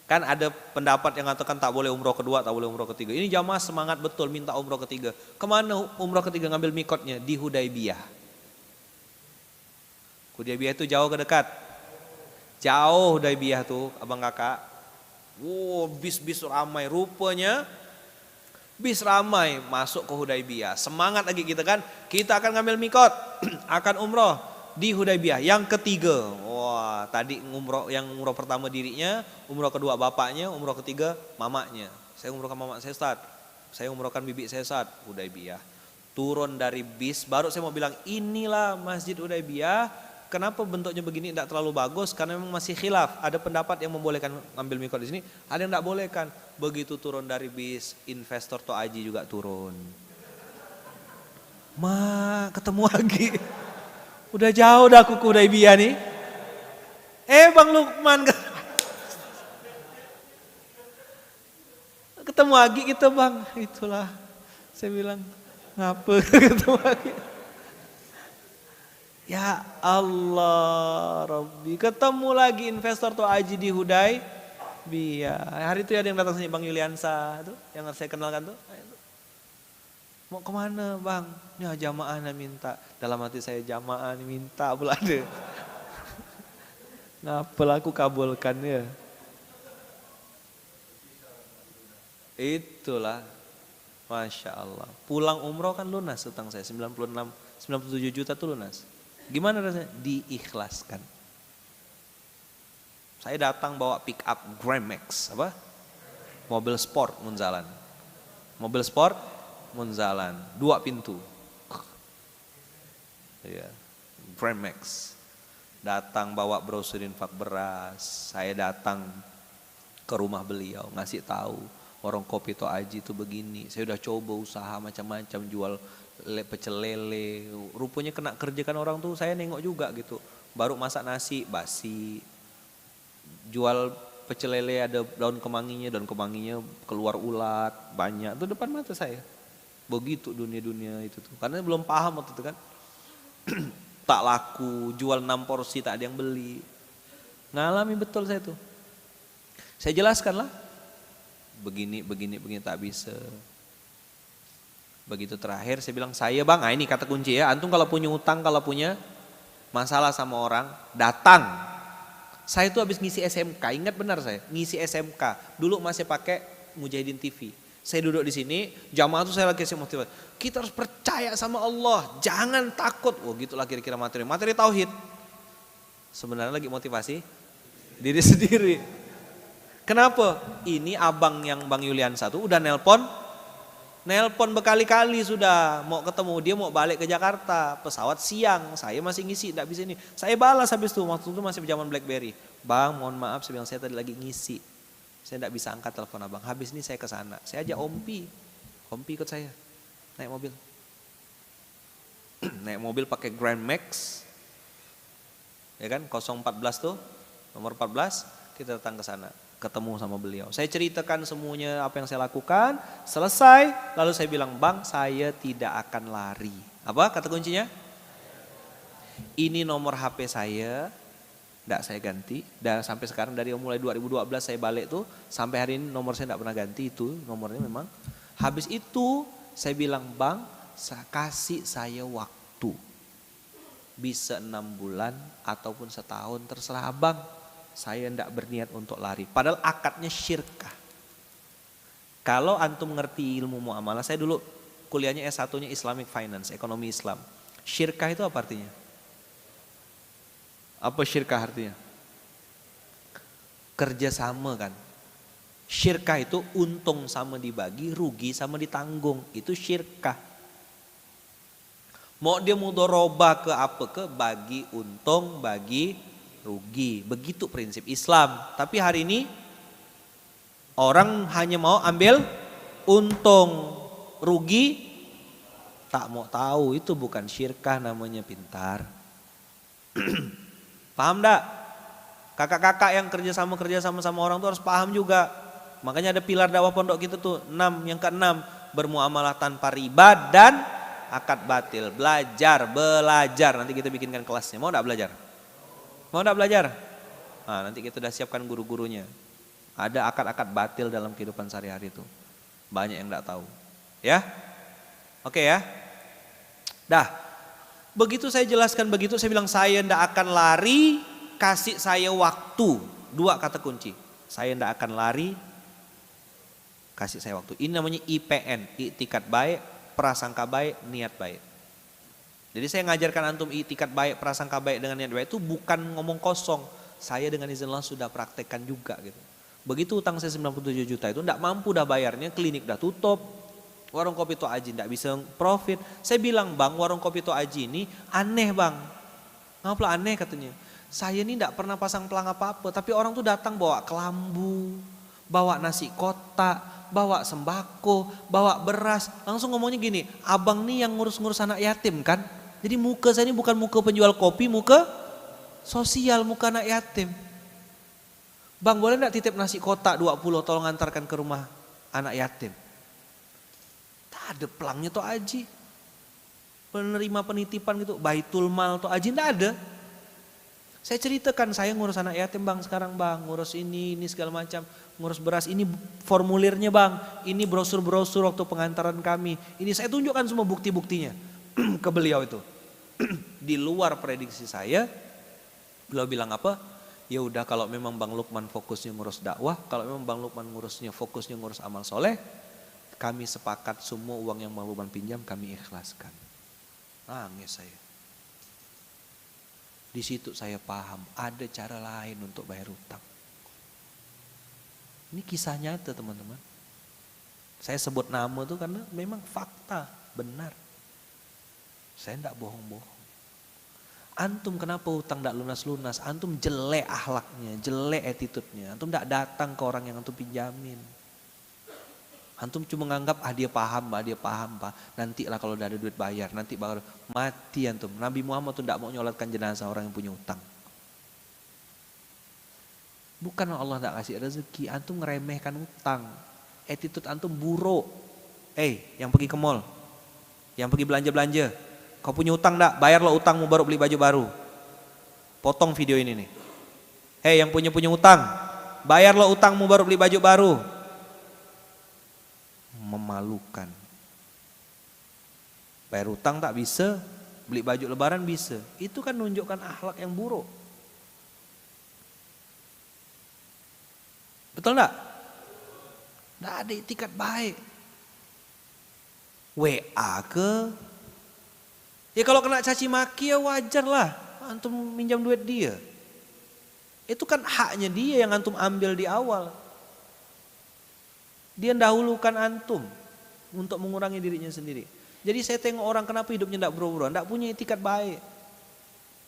Kan ada pendapat yang mengatakan tak boleh umroh kedua, tak boleh umroh ketiga. Ini jamaah semangat betul minta umroh ketiga. Kemana umroh ketiga ngambil mikotnya? Di Hudaybiyah. Hudaybiyah itu jauh ke dekat? Jauh Hudaybiyah tuh abang kakak. Bis-bis ramai, rupanya bis ramai masuk ke Hudaybiyah. Semangat lagi kita kan, kita akan ngambil mikot, akan umroh di Hudaybiyah yang ketiga. Wah, tadi yang umroh pertama dirinya, umroh kedua bapaknya, umroh ketiga mamanya. Saya umrohkan mama saya Ustaz, saya umrohkan bibi saya Ustaz, Hudaybiyah. Turun dari bis, baru saya mau bilang inilah Masjid Hudaybiyah. Kenapa bentuknya begini tidak terlalu bagus? Karena memang masih khilaf. Ada pendapat yang membolehkan ambil mikot di sini, ada yang tidak bolehkan. Begitu turun dari bis, investor Toaji juga turun. Ketemu lagi. Udah jauh dah aku ke Hudaybiyah nih. Bang Lukman. Ketemu lagi kita bang. Itulah. Saya bilang, ngapa ketemu lagi. Ya Allah Rabbi, ketemu lagi investor Toaji di Hudaybiyah. Hari itu ada yang datang sini Bang Yuliansa itu, yang saya kenalkan tuh. Mau kemana bang? Ya jamaah minta. Dalam hati saya jamaah minta pula ada. Ngapalah aku kabulkan ya. Itulah, Masya Allah. Pulang umroh kan lunas utang saya 97 juta tuh lunas. Gimana rasanya? Diikhlaskan. Saya datang bawa pick up Grand Max, mobil sport Munzalan. Mobil sport Munzalan, 2 pintu. Iya, Grand Max. Datang bawa brosur infak beras. Saya datang ke rumah beliau, ngasih tahu warung kopi Toaji itu begini. Saya udah coba usaha macam-macam, jual pecel lele, rupanya kena kerja kan orang tuh, saya nengok juga gitu. Baru masak nasi basi, jual pecel lele ada daun kemanginya keluar ulat banyak tuh depan mata saya. Begitu dunia-dunia itu tuh, karena belum paham waktu itu kan. Tak laku, jual 6 porsi tak ada yang beli. Ngalami betul saya tuh. Saya jelaskan lah. Begini tak bisa. Begitu terakhir saya bilang, saya bang, ini kata kunci ya. Antum kalau punya utang, kalau punya masalah sama orang, datang. Saya tuh habis ngisi SMK, ingat benar saya, ngisi SMK. Dulu masih pakai Mujahidin TV. Saya duduk di sini, jamaah tuh saya lagi kasih motivasi. Kita harus percaya sama Allah, jangan takut. Oh gitulah kira-kira materi tauhid. Sebenarnya lagi motivasi diri sendiri. Kenapa? Ini abang yang Bang Yulian satu udah nelpon berkali-kali sudah mau ketemu, dia mau balik ke Jakarta, pesawat siang, saya masih ngisi, tidak bisa ini. Saya balas habis itu, waktu itu masih zaman BlackBerry. Bang, mohon maaf, saya bilang saya tadi lagi ngisi. Saya tidak bisa angkat telepon abang. Habis ini saya ke sana. Saya ajak Ompi ikut saya naik mobil. Naik mobil pakai Grand Max, ya kan 014 tuh nomor 14. Kita datang ke sana, ketemu sama beliau. Saya ceritakan semuanya apa yang saya lakukan. Selesai, lalu saya bilang, bang, saya tidak akan lari. Apa kata kuncinya? Ini nomor HP saya. Tidak saya ganti, dan sampai sekarang dari mulai 2012 saya balik tuh sampai hari ini nomor saya tidak pernah ganti, itu nomornya memang. Habis itu saya bilang, bang, kasih saya waktu, bisa 6 bulan ataupun setahun terserah abang, saya tidak berniat untuk lari. Padahal akadnya syirkah. Kalau antum ngerti ilmu muamalah, saya dulu kuliahnya S1-nya Islamic Finance, ekonomi Islam. Syirkah itu apa artinya? Apa syirkah artinya? Kerjasama kan. Syirkah itu untung sama dibagi, rugi sama ditanggung. Itu syirkah. Mau dia mudharabah ke apa ke, bagi untung, bagi rugi. Begitu prinsip Islam. Tapi hari ini orang hanya mau ambil untung, rugi tak mau tahu. Itu bukan syirkah, namanya pintar. Paham enggak? Kakak-kakak yang kerja sama sama orang tuh harus paham juga. Makanya ada pilar dakwah pondok kita tuh 6, yang ke-6, bermuamalah tanpa riba dan akad batil. Belajar. Nanti kita bikinkan kelasnya. Mau enggak belajar? Mau enggak belajar? Nah, nanti kita udah siapkan guru-gurunya. Ada akad-akad batil dalam kehidupan sehari-hari itu. Banyak yang enggak tahu. Ya? Oke ya? Dah. Begitu saya jelaskan begitu, saya bilang saya tidak akan lari, kasih saya waktu. 2 kata kunci. Saya tidak akan lari, kasih saya waktu. Ini namanya IPN, iktikat baik, prasangka baik, niat baik. Jadi saya ngajarkan antum iktikat baik, prasangka baik dengan niat baik itu bukan ngomong kosong. Saya dengan izin Allah sudah praktekkan juga gitu. Begitu utang saya 97 juta itu tidak mampu dah bayarnya, klinik dah tutup. Warung kopi Tok Aji tidak bisa profit. Saya bilang, bang, warung kopi Tok Aji ini aneh bang. Ngapa aneh katanya? Saya ini tidak pernah pasang pelang apa-apa, tapi orang tuh datang bawa kelambu, bawa nasi kotak, bawa sembako, bawa beras. Langsung ngomongnya gini, abang nih yang ngurus-ngurus anak yatim kan? Jadi muka saya ini bukan muka penjual kopi, muka sosial, muka anak yatim. Bang, boleh enggak titip nasi kotak 20, tolong antarkan ke rumah anak yatim? Ada pelangnya Tok Aji, penerima penitipan gitu, Baitul Mal Tok Aji, enggak ada. Saya ceritakan, saya ngurus anak yatim bang sekarang bang, ngurus ini segala macam, ngurus beras, ini formulirnya bang, ini brosur-brosur waktu pengantaran kami, ini saya tunjukkan semua bukti-buktinya ke beliau itu. Di luar prediksi saya, beliau bilang apa? Ya udah, kalau memang Bang Lukman fokusnya ngurus dakwah, kalau memang Bang Lukman fokusnya ngurus amal soleh, kami sepakat semua uang yang Bang Lukman pinjam kami ikhlaskan. Nangis saya. Di situ saya paham ada cara lain untuk bayar utang. Ini kisah nyata teman-teman. Saya sebut nama tuh karena memang fakta, benar. Saya tidak bohong-bohong. Antum kenapa utang tidak lunas-lunas? Antum jelek akhlaknya, jelek attitude-nya. Antum tidak datang ke orang yang antum pinjamin. Antum cuma nganggap dia paham pak. Nantilah kalau udah ada duit bayar, nanti baru mati antum. Nabi Muhammad tuh tidak mau nyolatkan jenazah orang yang punya utang. Bukan Allah tidak kasih rezeki, antum ngeremehkan utang. Attitude antum buruk. Yang pergi ke mall, yang pergi belanja-belanja, Kau punya utang enggak? Bayar lo utangmu baru beli baju baru. Potong video ini nih. Hei yang punya utang, bayar lo utangmu baru beli baju baru. Memalukan. Bayar utang tak bisa, beli baju lebaran bisa. Itu kan menunjukkan akhlak yang buruk. Betul enggak? Enggak ada etikat baik. WA ke? Ya kalau kena caci maki ya wajar lah. Antum minjam duit dia. Itu kan haknya dia yang antum ambil di awal. Dia dahulukan antum untuk mengurangi dirinya sendiri. Jadi saya tengok orang kenapa hidupnya tidak berubah, tidak punya etikat baik.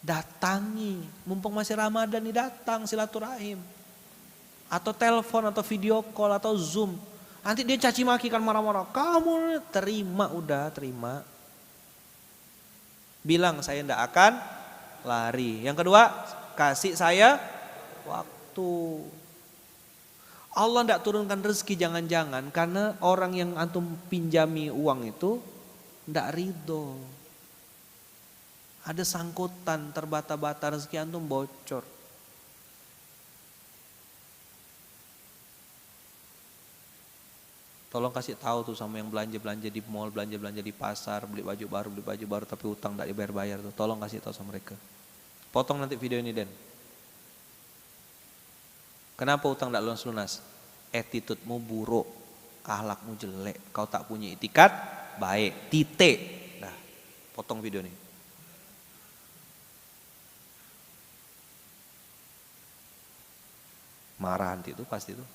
Datangi, mumpung masih Ramadan nih datang silaturahim. Atau telepon atau video call atau Zoom. Nanti dia caci maki kan marah-marah. Kamu terima udah, terima. Bilang saya tidak akan lari. Yang kedua, kasih saya waktu. Allah tidak turunkan rezeki jangan-jangan karena orang yang antum pinjami uang itu tidak ridho. Ada sangkutan terbata-bata rezeki antum bocor. Tolong kasih tahu tuh sama yang belanja-belanja di mall, belanja-belanja di pasar, beli baju baru tapi utang tidak dibayar-bayar tuh. Tolong kasih tahu sama mereka. Potong nanti video ini Den. Kenapa utang tidak lunas-lunas? Attitude-mu buruk, akhlakmu jelek, kau tak punya etikat baik, titik. Nah, potong video ini. Marah nanti itu pasti tuh.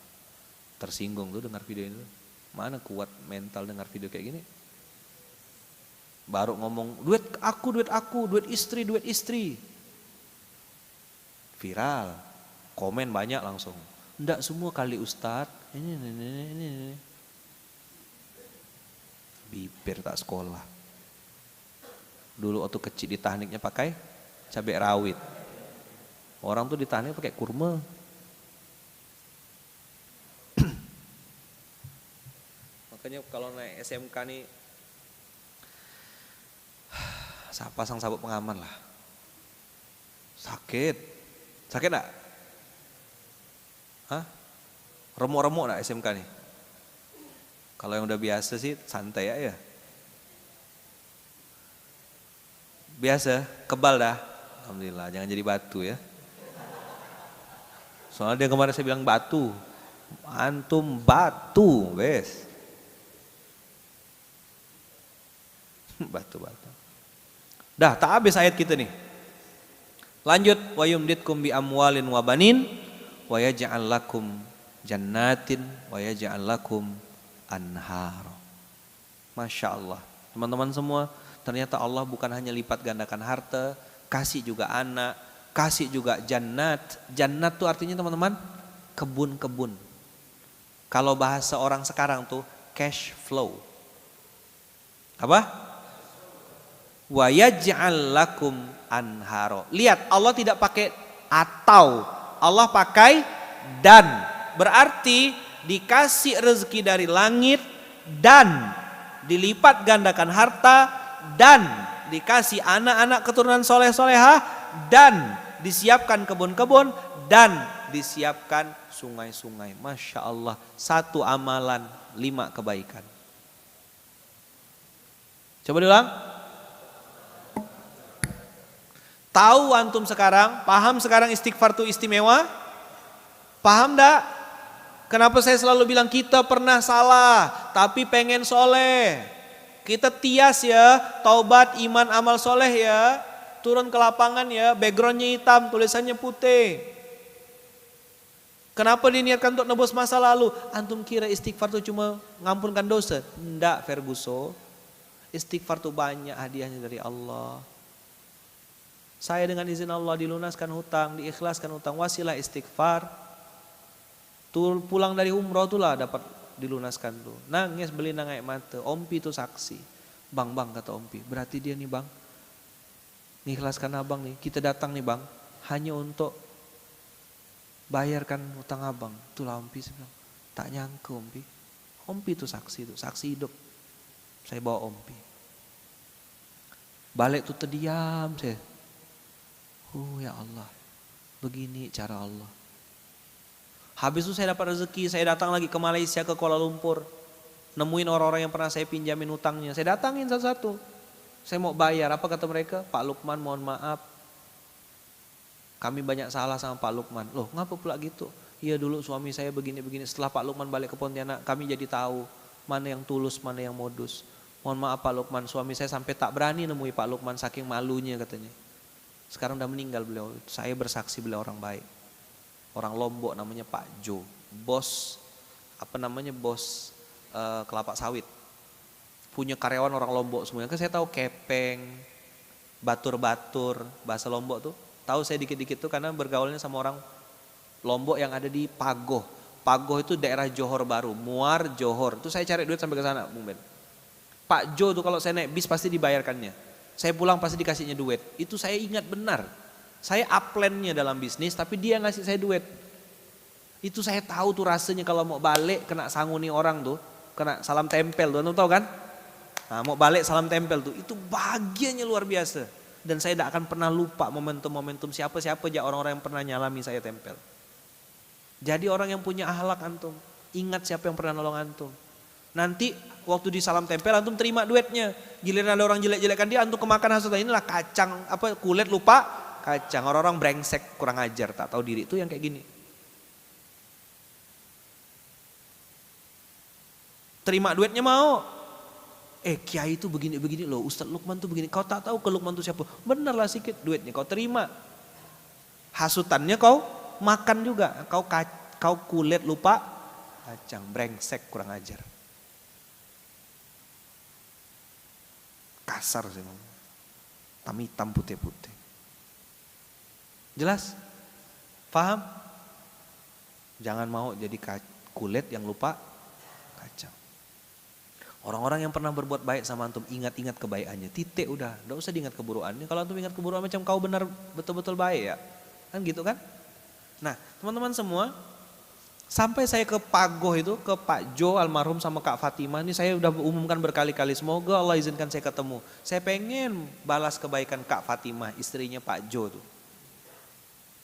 Tersinggung tuh dengar video ini. Mana kuat mental dengar video kayak gini. Baru ngomong duit aku, duit istri. Viral. Komen banyak langsung. Enggak semua kali Ustadz. Ini. Bibir tak sekolah. Dulu waktu kecil di tekniknya pakai cabai rawit. Orang tuh di teknik pakai kurma. Makanya kalau naik SMK nih pasang sabuk pengaman lah. Sakit enggak? Hah? Remuk-remuk enggak SMK nih? Kalau yang udah biasa sih santai ya. Biasa, kebal dah. Alhamdulillah, jangan jadi batu ya. Soalnya dia kemarin saya bilang batu. Antum batu, wes. Batu-batu. Dah, tak habis ayat kita nih. Lanjut, wa yumditkum bi amwalin wa banin wa yaj'al lakum jannatin wa yaj'al lakum anhar. Masya Allah. Teman-teman semua, ternyata Allah bukan hanya lipat gandakan harta, kasih juga anak, kasih juga jannat. Jannat tuh artinya teman-teman, kebun-kebun. Kalau bahasa orang sekarang tuh cash flow. Apa? Wa yaj'al lakum anharo. Lihat, Allah tidak pakai atau, Allah pakai dan. Berarti dikasih rezeki dari langit dan dilipat gandakan harta dan dikasih anak-anak keturunan soleh-solehah dan disiapkan kebun-kebun dan disiapkan sungai-sungai. Masya Allah, satu amalan 5 kebaikan. Coba diulang. Tahu antum sekarang, paham sekarang istighfar itu istimewa? Paham enggak? Kenapa saya selalu bilang kita pernah salah, tapi pengen soleh. Kita tias ya, taubat, iman, amal soleh ya. Turun ke lapangan ya, backgroundnya hitam, tulisannya putih. Kenapa diniatkan untuk nebus masa lalu? Antum kira istighfar itu cuma ngampunkan dosa? Enggak, Ferguson. Istighfar itu banyak hadiahnya dari Allah. Saya dengan izin Allah dilunaskan hutang, diikhlaskan hutang, wasilah istighfar. Pulang dari umroh itulah dapat dilunaskan tuh. Nangis beli air mata. Ompi itu saksi. Bang kata Ompi. Berarti dia nih bang. Ikhlaskan abang nih. Kita datang nih bang. Hanya untuk bayarkan hutang abang. Itulah Ompi. Saya bilang, tak nyangka Ompi. Ompi itu saksi. Saksi hidup. Saya bawa Ompi. Balik tuh terdiam saya. Oh ya Allah, begini cara Allah. Habis itu saya dapat rezeki, saya datang lagi ke Malaysia, ke Kuala Lumpur. Nemuin orang-orang yang pernah saya pinjamin utangnya. Saya datangin satu-satu. Saya mau bayar, apa kata mereka? Pak Lukman mohon maaf. Kami banyak salah sama Pak Lukman. Loh ngapa pula gitu? Iya dulu suami saya begini-begini. Setelah Pak Lukman balik ke Pontianak, kami jadi tahu mana yang tulus, mana yang modus. Mohon maaf Pak Lukman, suami saya sampai tak berani nemui Pak Lukman saking malunya katanya. Sekarang udah meninggal beliau, saya bersaksi beliau orang baik. Orang Lombok namanya Pak Jo, bos bos kelapa sawit. Punya karyawan orang Lombok semuanya. Kan saya tahu kepeng, batur-batur, bahasa Lombok tuh. Tahu saya dikit-dikit tuh karena bergaulnya sama orang Lombok yang ada di Pagoh. Pagoh itu daerah Johor Baru, Muar Johor. Itu saya cari duit sampai ke sana, Bung Ben. Pak Jo tuh kalau saya naik bis pasti dibayarkannya. Saya pulang pasti dikasihnya duit. Itu saya ingat benar. Saya uplandnya dalam bisnis tapi dia ngasih saya duit. Itu saya tahu tuh rasanya kalau mau balik kena sanguni orang tuh. Kena salam tempel tuh, tahu kan? Nah, mau balik salam tempel tuh. Itu bahagianya luar biasa. Dan saya tidak akan pernah lupa momentum-momentum siapa-siapa aja orang-orang yang pernah nyalami saya tempel. Jadi orang yang punya akhlak antum. Ingat siapa yang pernah nolong antum. Nanti waktu di salam tempel antum terima duitnya. Giliran ada orang jelek-jelekan dia antum kemakan hasutan. Inilah kacang kulit lupa kacang. Orang-orang brengsek kurang ajar tak tahu diri itu yang kayak gini. Terima duitnya mau. Kiai itu begini-begini loh. Ustadz Lukman tuh begini. Kau tak tahu ke Lukman tuh siapa? Bener lah sikit duitnya kau terima. Hasutannya kau makan juga. Kau kulit lupa kacang. Brengsek kurang ajar. Kasar sih, hitam putih-putih. Jelas? Paham? Jangan mau jadi kulit yang lupa kacang. Orang-orang yang pernah berbuat baik sama antum, ingat-ingat kebaikannya. Titik udah, enggak usah diingat keburukannya. Kalau antum ingat keburukan macam kau benar betul-betul baik ya. Kan gitu kan? Nah, teman-teman semua, sampai saya ke Pagoh itu, ke Pak Jo almarhum sama Kak Fatimah, ini saya udah umumkan berkali-kali, semoga Allah izinkan saya ketemu. Saya pengen balas kebaikan Kak Fatimah, istrinya Pak Jo tuh.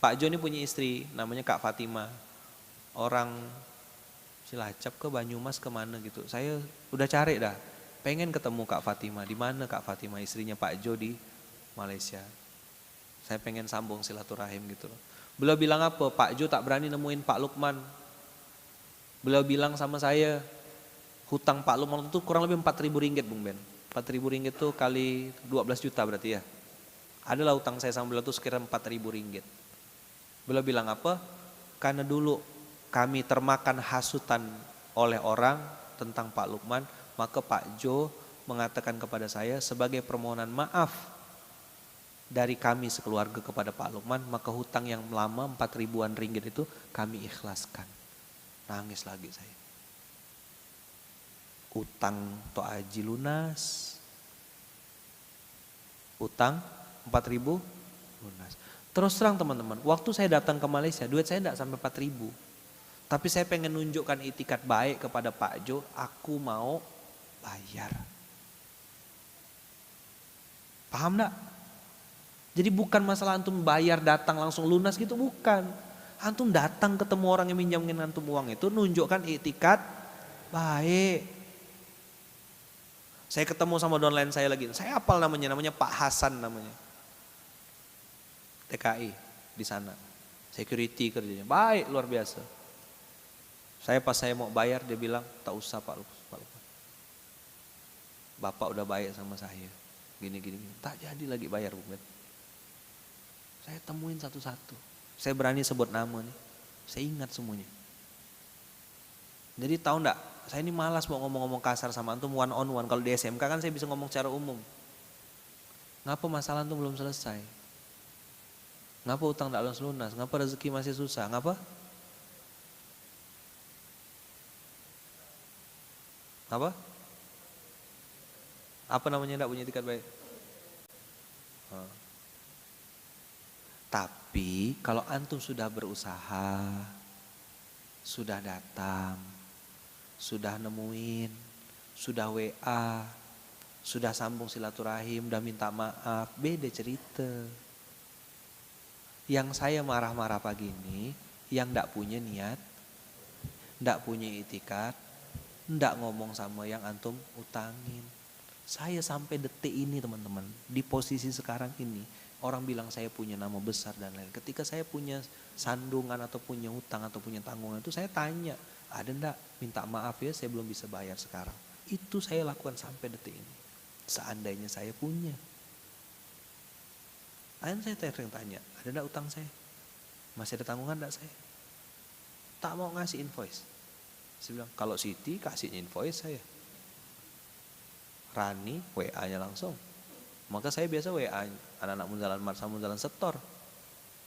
Pak Jo ini punya istri, namanya Kak Fatimah. Orang Cilacap ke Banyumas kemana gitu. Saya udah cari dah, pengen ketemu Kak Fatimah. Di mana Kak Fatimah, istrinya Pak Jo di Malaysia. Saya pengen sambung silaturahim gitu loh. Beliau bilang apa? Pak Jo tak berani nemuin Pak Lukman. Beliau bilang sama saya, hutang Pak Lukman itu kurang lebih 4.000 ringgit Bung Ben. 4.000 ringgit itu kali 12 juta berarti ya. Adalah hutang saya sama beliau itu sekitar 4.000 ringgit. Beliau bilang apa? Karena dulu kami termakan hasutan oleh orang tentang Pak Lukman, maka Pak Jo mengatakan kepada saya sebagai permohonan maaf dari kami sekeluarga kepada Pak Lukman, maka hutang yang lama 4.000-an ringgit itu kami ikhlaskan. Nangis lagi saya. Utang to'aji lunas. Utang 4.000 lunas. Terus terang teman-teman, waktu saya datang ke Malaysia, duit saya tidak sampai 4.000. Tapi saya pengen nunjukkan itikat baik kepada Pak Jo, aku mau bayar. Paham enggak? Jadi bukan masalah antum bayar datang langsung lunas gitu, bukan. Antum datang ketemu orang yang minjamin antum uang itu, nunjukkan itikat baik. Saya ketemu sama downline saya lagi, saya hafal namanya Pak Hasan namanya. TKI di sana, security kerjanya, baik luar biasa. Pas saya mau bayar dia bilang, tak usah Pak Lukman. Bapak udah baik sama saya, gini. Tak jadi lagi bayar Bung Ben. Saya temuin satu-satu. Saya berani sebut nama nih, saya ingat semuanya. Jadi tahu enggak, saya ini malas mau ngomong-ngomong kasar sama antum one on one. Kalau di SMK kan saya bisa ngomong secara umum. Ngapa masalah antum belum selesai? Ngapa utang enggak lunas? Ngapa rezeki masih susah? Ngapa? Apa namanya enggak punya itikat baik? Tapi kalau antum sudah berusaha, sudah datang, sudah nemuin, sudah WA, Sudah sambung silaturahim, udah minta maaf, beda cerita. Yang saya marah-marah pagi ini, yang ndak punya niat, ndak punya itikad, ndak ngomong sama yang antum utangin. Saya sampai detik ini teman-teman, di posisi sekarang ini, orang bilang saya punya nama besar dan lain. Ketika saya punya sandungan atau punya utang atau punya tanggungan itu saya tanya, ada ndak minta maaf ya saya belum bisa bayar sekarang. Itu saya lakukan sampai detik ini. Seandainya saya punya. Saya sering tanya, ada ndak utang saya? Masih ada tanggungan ndak saya? Tak mau ngasih invoice. Saya bilang, kalau Siti kasih invoice saya. Rani WA-nya langsung. Maka saya biasa WA anak-anak Munzalan Marsa Munzalan setor.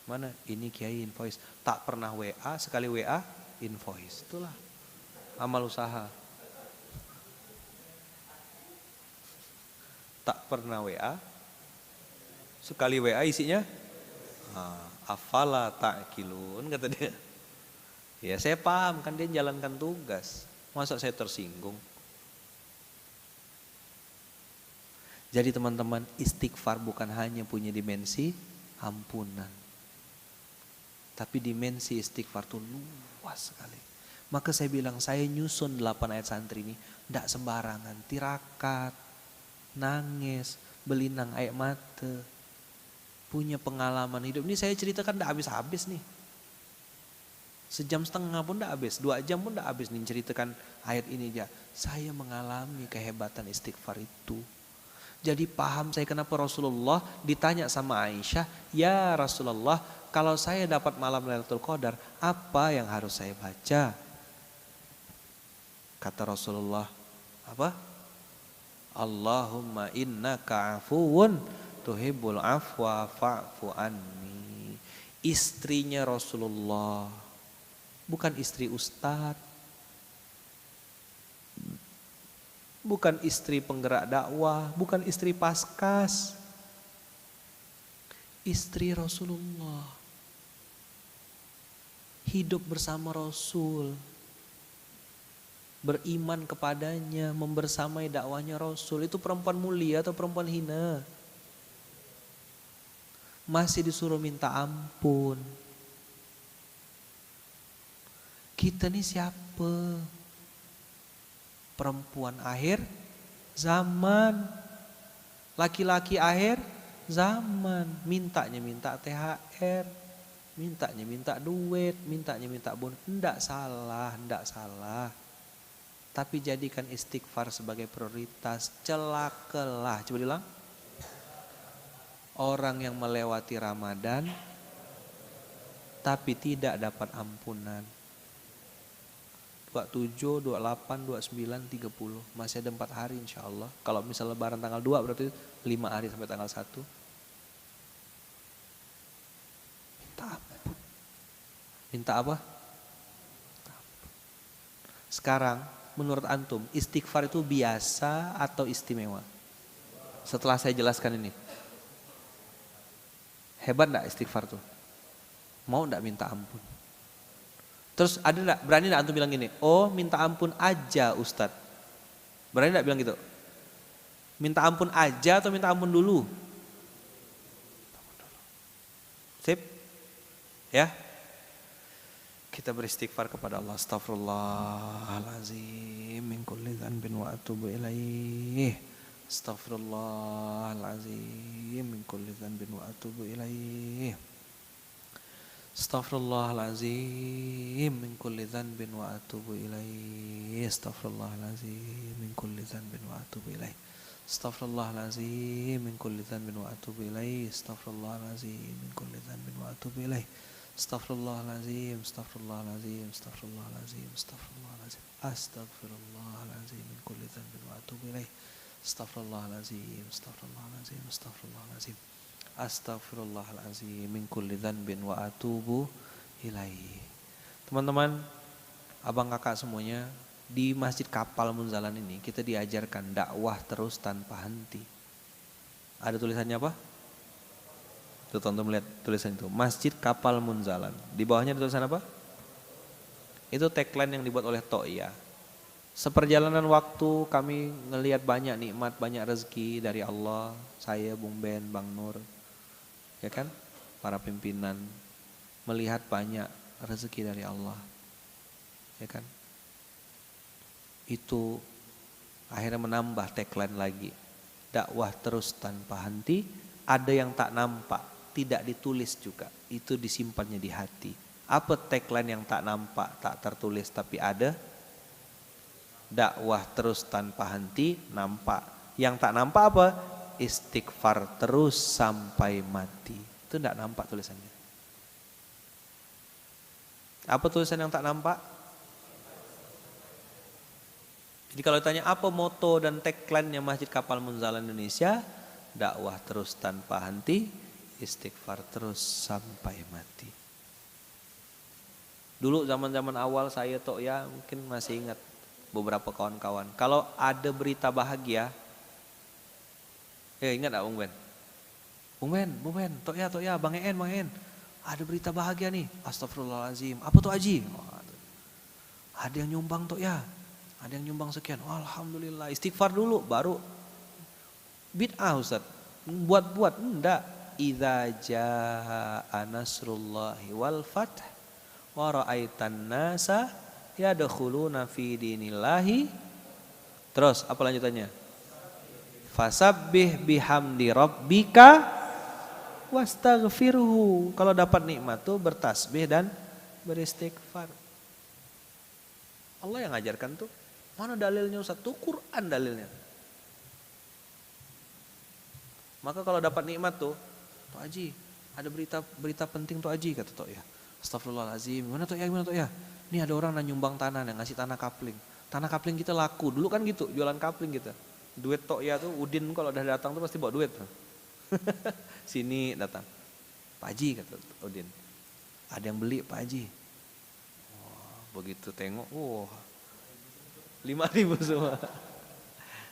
Mana? Ini Kiai invoice. Tak pernah WA, sekali WA invoice. Itulah amal usaha. Tak pernah WA, sekali WA isinya afala ta'qilun kata dia. Ya saya paham kan dia jalankan tugas. Masa saya tersinggung? Jadi teman-teman, istighfar bukan hanya punya dimensi ampunan. Tapi dimensi istighfar itu luas sekali. Maka saya bilang saya nyusun 8 ayat santri ini tidak sembarangan. Tirakat, nangis, belinang air mata. Punya pengalaman hidup. Ini saya ceritakan tidak habis-habis nih. Sejam setengah pun tidak habis. 2 jam pun tidak habis nih ceritakan ayat ini aja. Saya mengalami kehebatan istighfar itu. Jadi paham saya kenapa Rasulullah ditanya sama Aisyah, ya Rasulullah, kalau saya dapat malam Lailatul Qadar, apa yang harus saya baca? Kata Rasulullah, apa? Allahumma innaka afuwun tuhibbul afwa fa'fu anni. Istrinya Rasulullah, bukan istri ustadz, bukan istri penggerak dakwah, bukan istri paskas. Istri Rasulullah. Hidup bersama Rasul. Beriman kepadanya, membersamai dakwahnya Rasul. Itu perempuan mulia atau perempuan hina? Masih disuruh minta ampun. Kita nih siapa? Perempuan akhir zaman, laki-laki akhir zaman, mintanya minta THR, mintanya minta duit, mintanya minta bonus. Enggak salah, enggak salah. Tapi jadikan istighfar sebagai prioritas. Celakalah, coba bilang, orang yang melewati Ramadan tapi tidak dapat ampunan. 27, 28, 29, 30. Masih ada 4 hari insya Allah. Kalau misalnya lebaran tanggal 2 berarti 5 hari sampai tanggal 1. Minta ampun. Minta apa? Sekarang menurut antum istighfar itu biasa atau istimewa? Setelah saya jelaskan ini. Hebat enggak istighfar tuh? Mau enggak minta ampun? Terus ada enggak, berani enggak antum bilang gini, oh minta ampun aja Ustadz. Berani enggak bilang gitu? Minta ampun aja atau minta ampun dulu? Sip? Ya? Kita beristighfar kepada Allah. Astaghfirullahaladzim min kulli dhanbin wa atubu ilaih. Astaghfirullahaladzim min kulli dhanbin wa atubu ilaih. Astaghfirullahaladzim min kulli dhanbin wa atubu ilaih. Astaghfirullahaladzim min kulli dhanbin wa atubu ilaih. Astaghfirullahaladzim min kulli dhanbin wa atubu ilaih. Astaghfirullahaladzim min kulli dhanbin wa atubu ilaih. Astaghfirullahaladzim, astaghfirullahaladzim, astaghfirullahaladzim, astaghfirullahaladzim. Astaghfirullahaladzim min kulli dhanbin wa atubu ilaih. Astaghfirullahaladzim, astaghfirullahaladzim, astaghfirullahaladzim. Astaghfirullahaladzim min kulli dhanbin wa atubu ilaih. Teman-teman, abang kakak semuanya, di Masjid Kapal Munzalan ini kita diajarkan dakwah terus tanpa henti. Ada tulisannya apa? Tuh tonton melihat tulisan itu, Masjid Kapal Munzalan. Di bawahnya ada tulisan apa? Itu tagline yang dibuat oleh To'iyah. Seperjalanan waktu kami ngelihat banyak nikmat, banyak rezeki dari Allah. Saya, Bung Ben, Bang Nur, ya kan? Para pimpinan melihat banyak rezeki dari Allah, ya kan? Itu akhirnya menambah tagline lagi. Dakwah terus tanpa henti, ada yang tak nampak, tidak ditulis juga. Itu disimpannya di hati. Apa tagline yang tak nampak, tak tertulis tapi ada? Dakwah terus tanpa henti, nampak. Yang tak nampak apa? Istighfar terus sampai mati. Itu tidak nampak tulisannya. Apa tulisan yang tak nampak? Jadi kalau ditanya apa moto dan tagline-nya Masjid Kapal Munzalah Indonesia? Dakwah terus tanpa henti, istighfar terus sampai mati. Dulu zaman-zaman awal saya tok ya mungkin masih ingat beberapa kawan-kawan. Kalau ada berita bahagia, ingat gak Bung Ben? Bung Ben, tok ya, Bang En. Ada berita bahagia nih, astagfirullahaladzim. Apa tuh Haji? Ada yang nyumbang tok ya, ada yang nyumbang sekian. Alhamdulillah, istighfar dulu, baru bid'ah Ustaz. Buat-buat, enggak. Idza jaa nasrullahi wal fath wa ra'aitan nasa yadkhuluna fi dinillahi. Terus apa lanjutannya? Fasabbih bihamdi rabbika wastaghfirhu. Kalau dapat nikmat tuh bertasbih dan beristighfar. Allah yang ngajarkan tuh. Mana dalilnya Ustaz? Tuh Quran dalilnya. Maka kalau dapat nikmat tuh, Tok Haji, ada berita penting Tok Haji, kata Tok ya. Astagfirullahaladzim, gimana Tok ya? Ini ada orang nyumbang tanah, yang ngasih tanah kapling. Tanah kapling kita laku, dulu kan gitu, jualan kapling kita. Duit Tok ya tuh, Udin kalau udah datang tuh pasti bawa duit. Sini datang. Pak Haji, kata Udin. Ada yang beli Pak Haji. Wah, begitu tengok, 5.000 semua.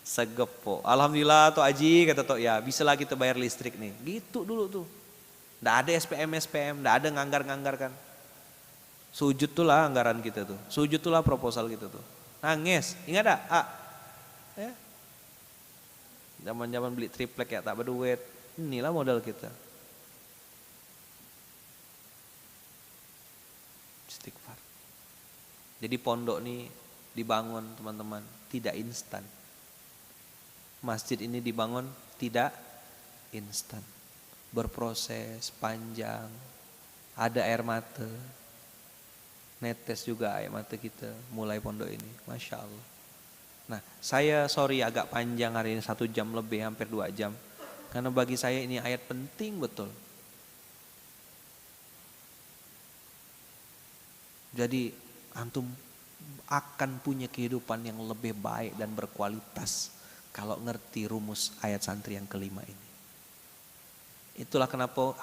Segepo. Alhamdulillah Tok Haji, kata Tok ya, bisa lah kita bayar listrik nih. Gitu dulu tuh. Nggak ada SPM, nggak ada nganggar kan. Sujud tuh lah anggaran kita tuh. Sujud tuh lah proposal kita tuh. Nangis, ingat gak? Ya. Zaman-zaman beli triplek ya tak berduit. Inilah modal kita. Istighfar. Jadi pondok nih dibangun teman-teman, tidak instan. Masjid ini dibangun tidak instan. Berproses panjang. Ada air mata. Netes juga air mata kita mulai pondok ini. Masya Allah. Nah saya sorry agak panjang hari ini 1 jam lebih, hampir 2 jam. Karena bagi saya ini ayat penting betul. Jadi antum akan punya kehidupan yang lebih baik dan berkualitas kalau ngerti rumus ayat santri yang kelima ini. Itulah kenapa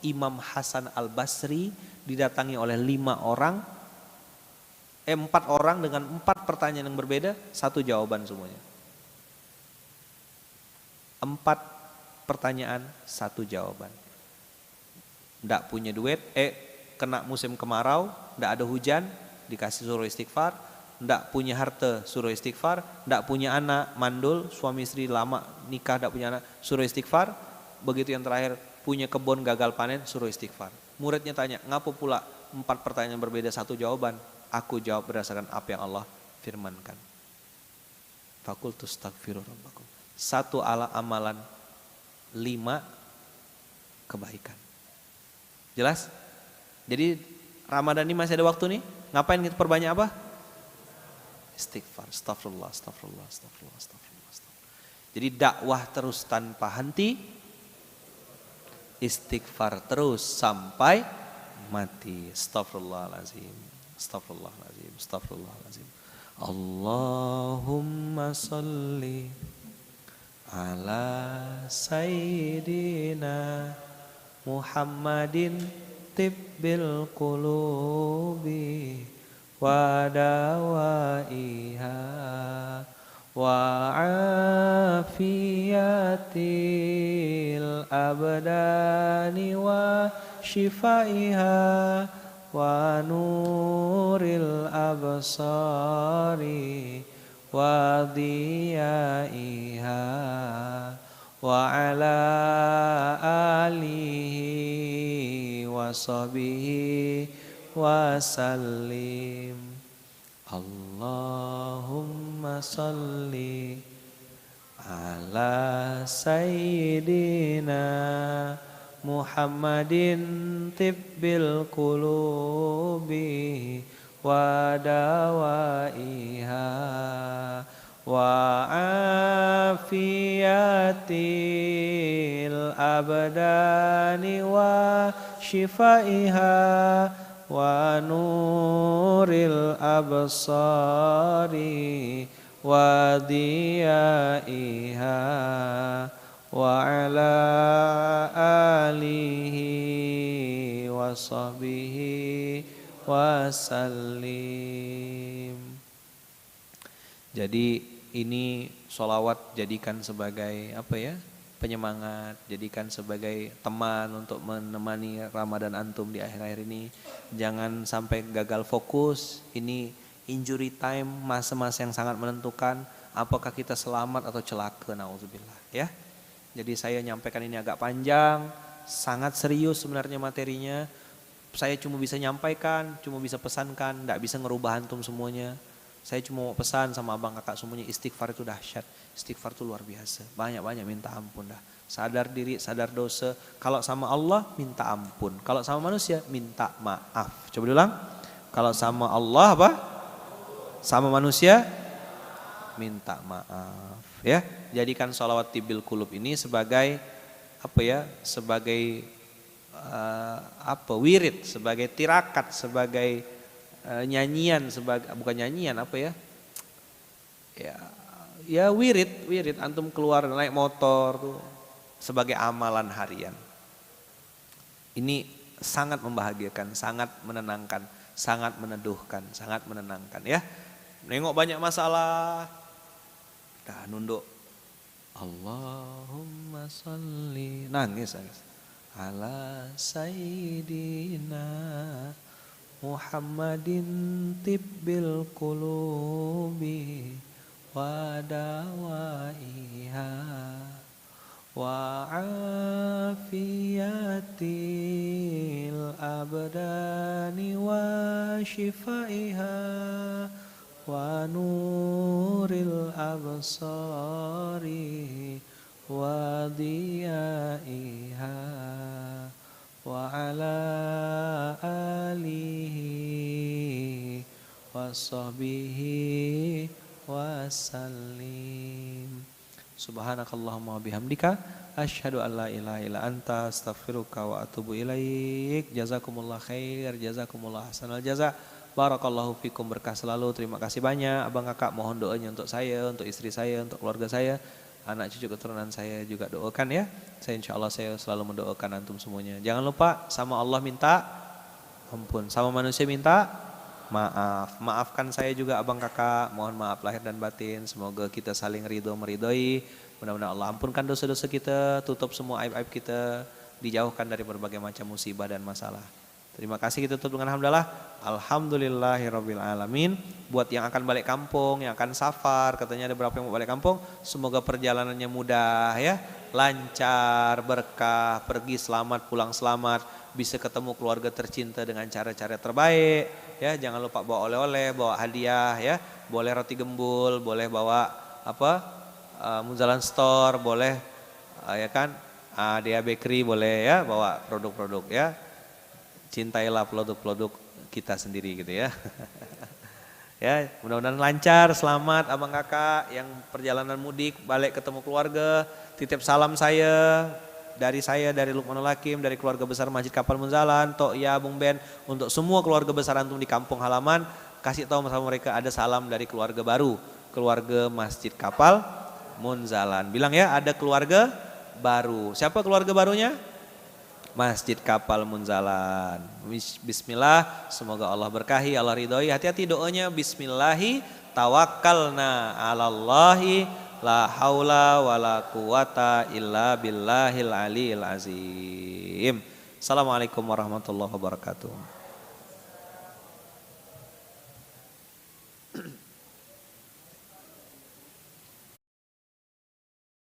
Imam Hasan Al-Basri didatangi oleh 4 orang dengan 4 pertanyaan yang berbeda, 1 jawaban semuanya. 4 pertanyaan, 1 jawaban. Nggak punya duit, kena musim kemarau, nggak ada hujan, dikasih suruh istighfar. Nggak punya harta, suruh istighfar. Nggak punya anak, mandul, suami istri lama nikah, nggak punya anak, suruh istighfar. Begitu yang terakhir, punya kebun gagal panen, suruh istighfar. Muridnya tanya, ngapa pula 4 pertanyaan berbeda 1 jawaban? Aku jawab berdasarkan apa yang Allah firmankan. Fakultu astaghfiru rabbakum. 1 amalan, 5 kebaikan. Jelas? Jadi Ramadan ini masih ada waktu nih. Ngapain kita perbanyak apa? Istighfar. Astagfirullah. Jadi dakwah terus tanpa henti. Istighfar terus sampai mati. Astagfirullahaladzim. Allahumma salli ala sayyidina Muhammadin tibbil qulubi wa dawaiha wa afiyatil abdani wa shifaiha wa nuril absari wa diyaiha wa ala alihi wa sahbihi wa sallim. Allahumma salli ala sayyidina Muhammadin tibbil qulubi wa dawaiha wa afiyatil abdani wa shifaiha wa nuril absari wa diyaiha wa ala alihi wa sahbihi wa sallim. Jadi ini sholawat jadikan sebagai apa ya, penyemangat, jadikan sebagai teman untuk menemani Ramadan antum di akhir-akhir ini. Jangan sampai gagal fokus, ini injury time, masa-masa yang sangat menentukan apakah kita selamat atau celaka, naudzubillah ya. Jadi saya nyampaikan ini agak panjang, sangat serius sebenarnya materinya. Saya cuma bisa nyampaikan, cuma bisa pesankan, tidak bisa ngerubah antum semuanya. Saya cuma mau pesan sama abang kakak semuanya, istighfar itu dahsyat, istighfar itu luar biasa. Banyak-banyak minta ampun dah. Sadar diri, sadar dosa. Kalau sama Allah minta ampun, kalau sama manusia minta maaf. Coba diulang. Kalau sama Allah apa? Sama manusia minta maaf ya. Jadikan sholawat tibil kulub ini sebagai apa ya? Sebagai wirid, sebagai tirakat, sebagai nyanyian, sebagai bukan nyanyian apa ya? Ya wirid antum keluar naik motor tuh sebagai amalan harian. Ini sangat membahagiakan, sangat menenangkan, sangat meneduhkan, sangat menenangkan ya. Nengok banyak masalah, dah nunduk. Allahumma salli, nangis ala sayyidina Muhammadin tibbil qulubi wa dawaiha wa afiyatil abdani wa shifaiha wa nuril absari wa diyaiha wa ala alihi wa sahbihi wa sallim. Subhanakallahumma bihamdika asyhadu an la ilaha illa anta astaghfiruka wa atubu ilaik. Jazakumullah khair, jazakumullah hasanal jaza. Barakallahu fikum, berkah selalu. Terima kasih banyak abang kakak, mohon doanya untuk saya, untuk istri saya, untuk keluarga saya, anak cucu keturunan saya juga doakan ya. Saya insya Allah saya selalu mendoakan antum semuanya. Jangan lupa sama Allah minta ampun, sama manusia minta maaf. Maafkan saya juga abang kakak, mohon maaf lahir dan batin. Semoga kita saling ridho meridhoi. Mudah-mudahan Allah ampunkan dosa-dosa kita, tutup semua aib-aib kita, dijauhkan dari berbagai macam musibah dan masalah. Terima kasih, kita tutup dengan alhamdulillah. Alhamdulillahirabbil alamin. Buat yang akan balik kampung, yang akan safar, katanya ada berapa yang mau balik kampung, semoga perjalanannya mudah ya, lancar, berkah, pergi selamat, pulang selamat, bisa ketemu keluarga tercinta dengan cara-cara terbaik ya. Jangan lupa bawa oleh-oleh, bawa hadiah ya, boleh roti gembul, boleh bawa apa? Munzalan Store, boleh ya kan? Dia Bakery boleh ya, bawa produk-produk ya. Cintailah produk-produk kita sendiri gitu ya. Ya, mudah-mudahan lancar, selamat abang kakak yang perjalanan mudik, balik ketemu keluarga. Titip salam saya, dari Lukmanul Hakim, dari keluarga besar Masjid Kapal Munzalan, Tok Ya, Bung Ben, untuk semua keluarga besar antum di kampung halaman, kasih tahu sama mereka ada salam dari keluarga baru, keluarga Masjid Kapal Munzalan. Bilang ya, ada keluarga baru. Siapa keluarga barunya? Masjid Kapal Munzalan. Bismillah, semoga Allah berkahi, Allah ridhoi. Hati-hati doanya, bismillahi tawakkalna 'alallahi la haula wala quwata illa billahil aliyil azim. Assalamualaikum warahmatullahi wabarakatuh.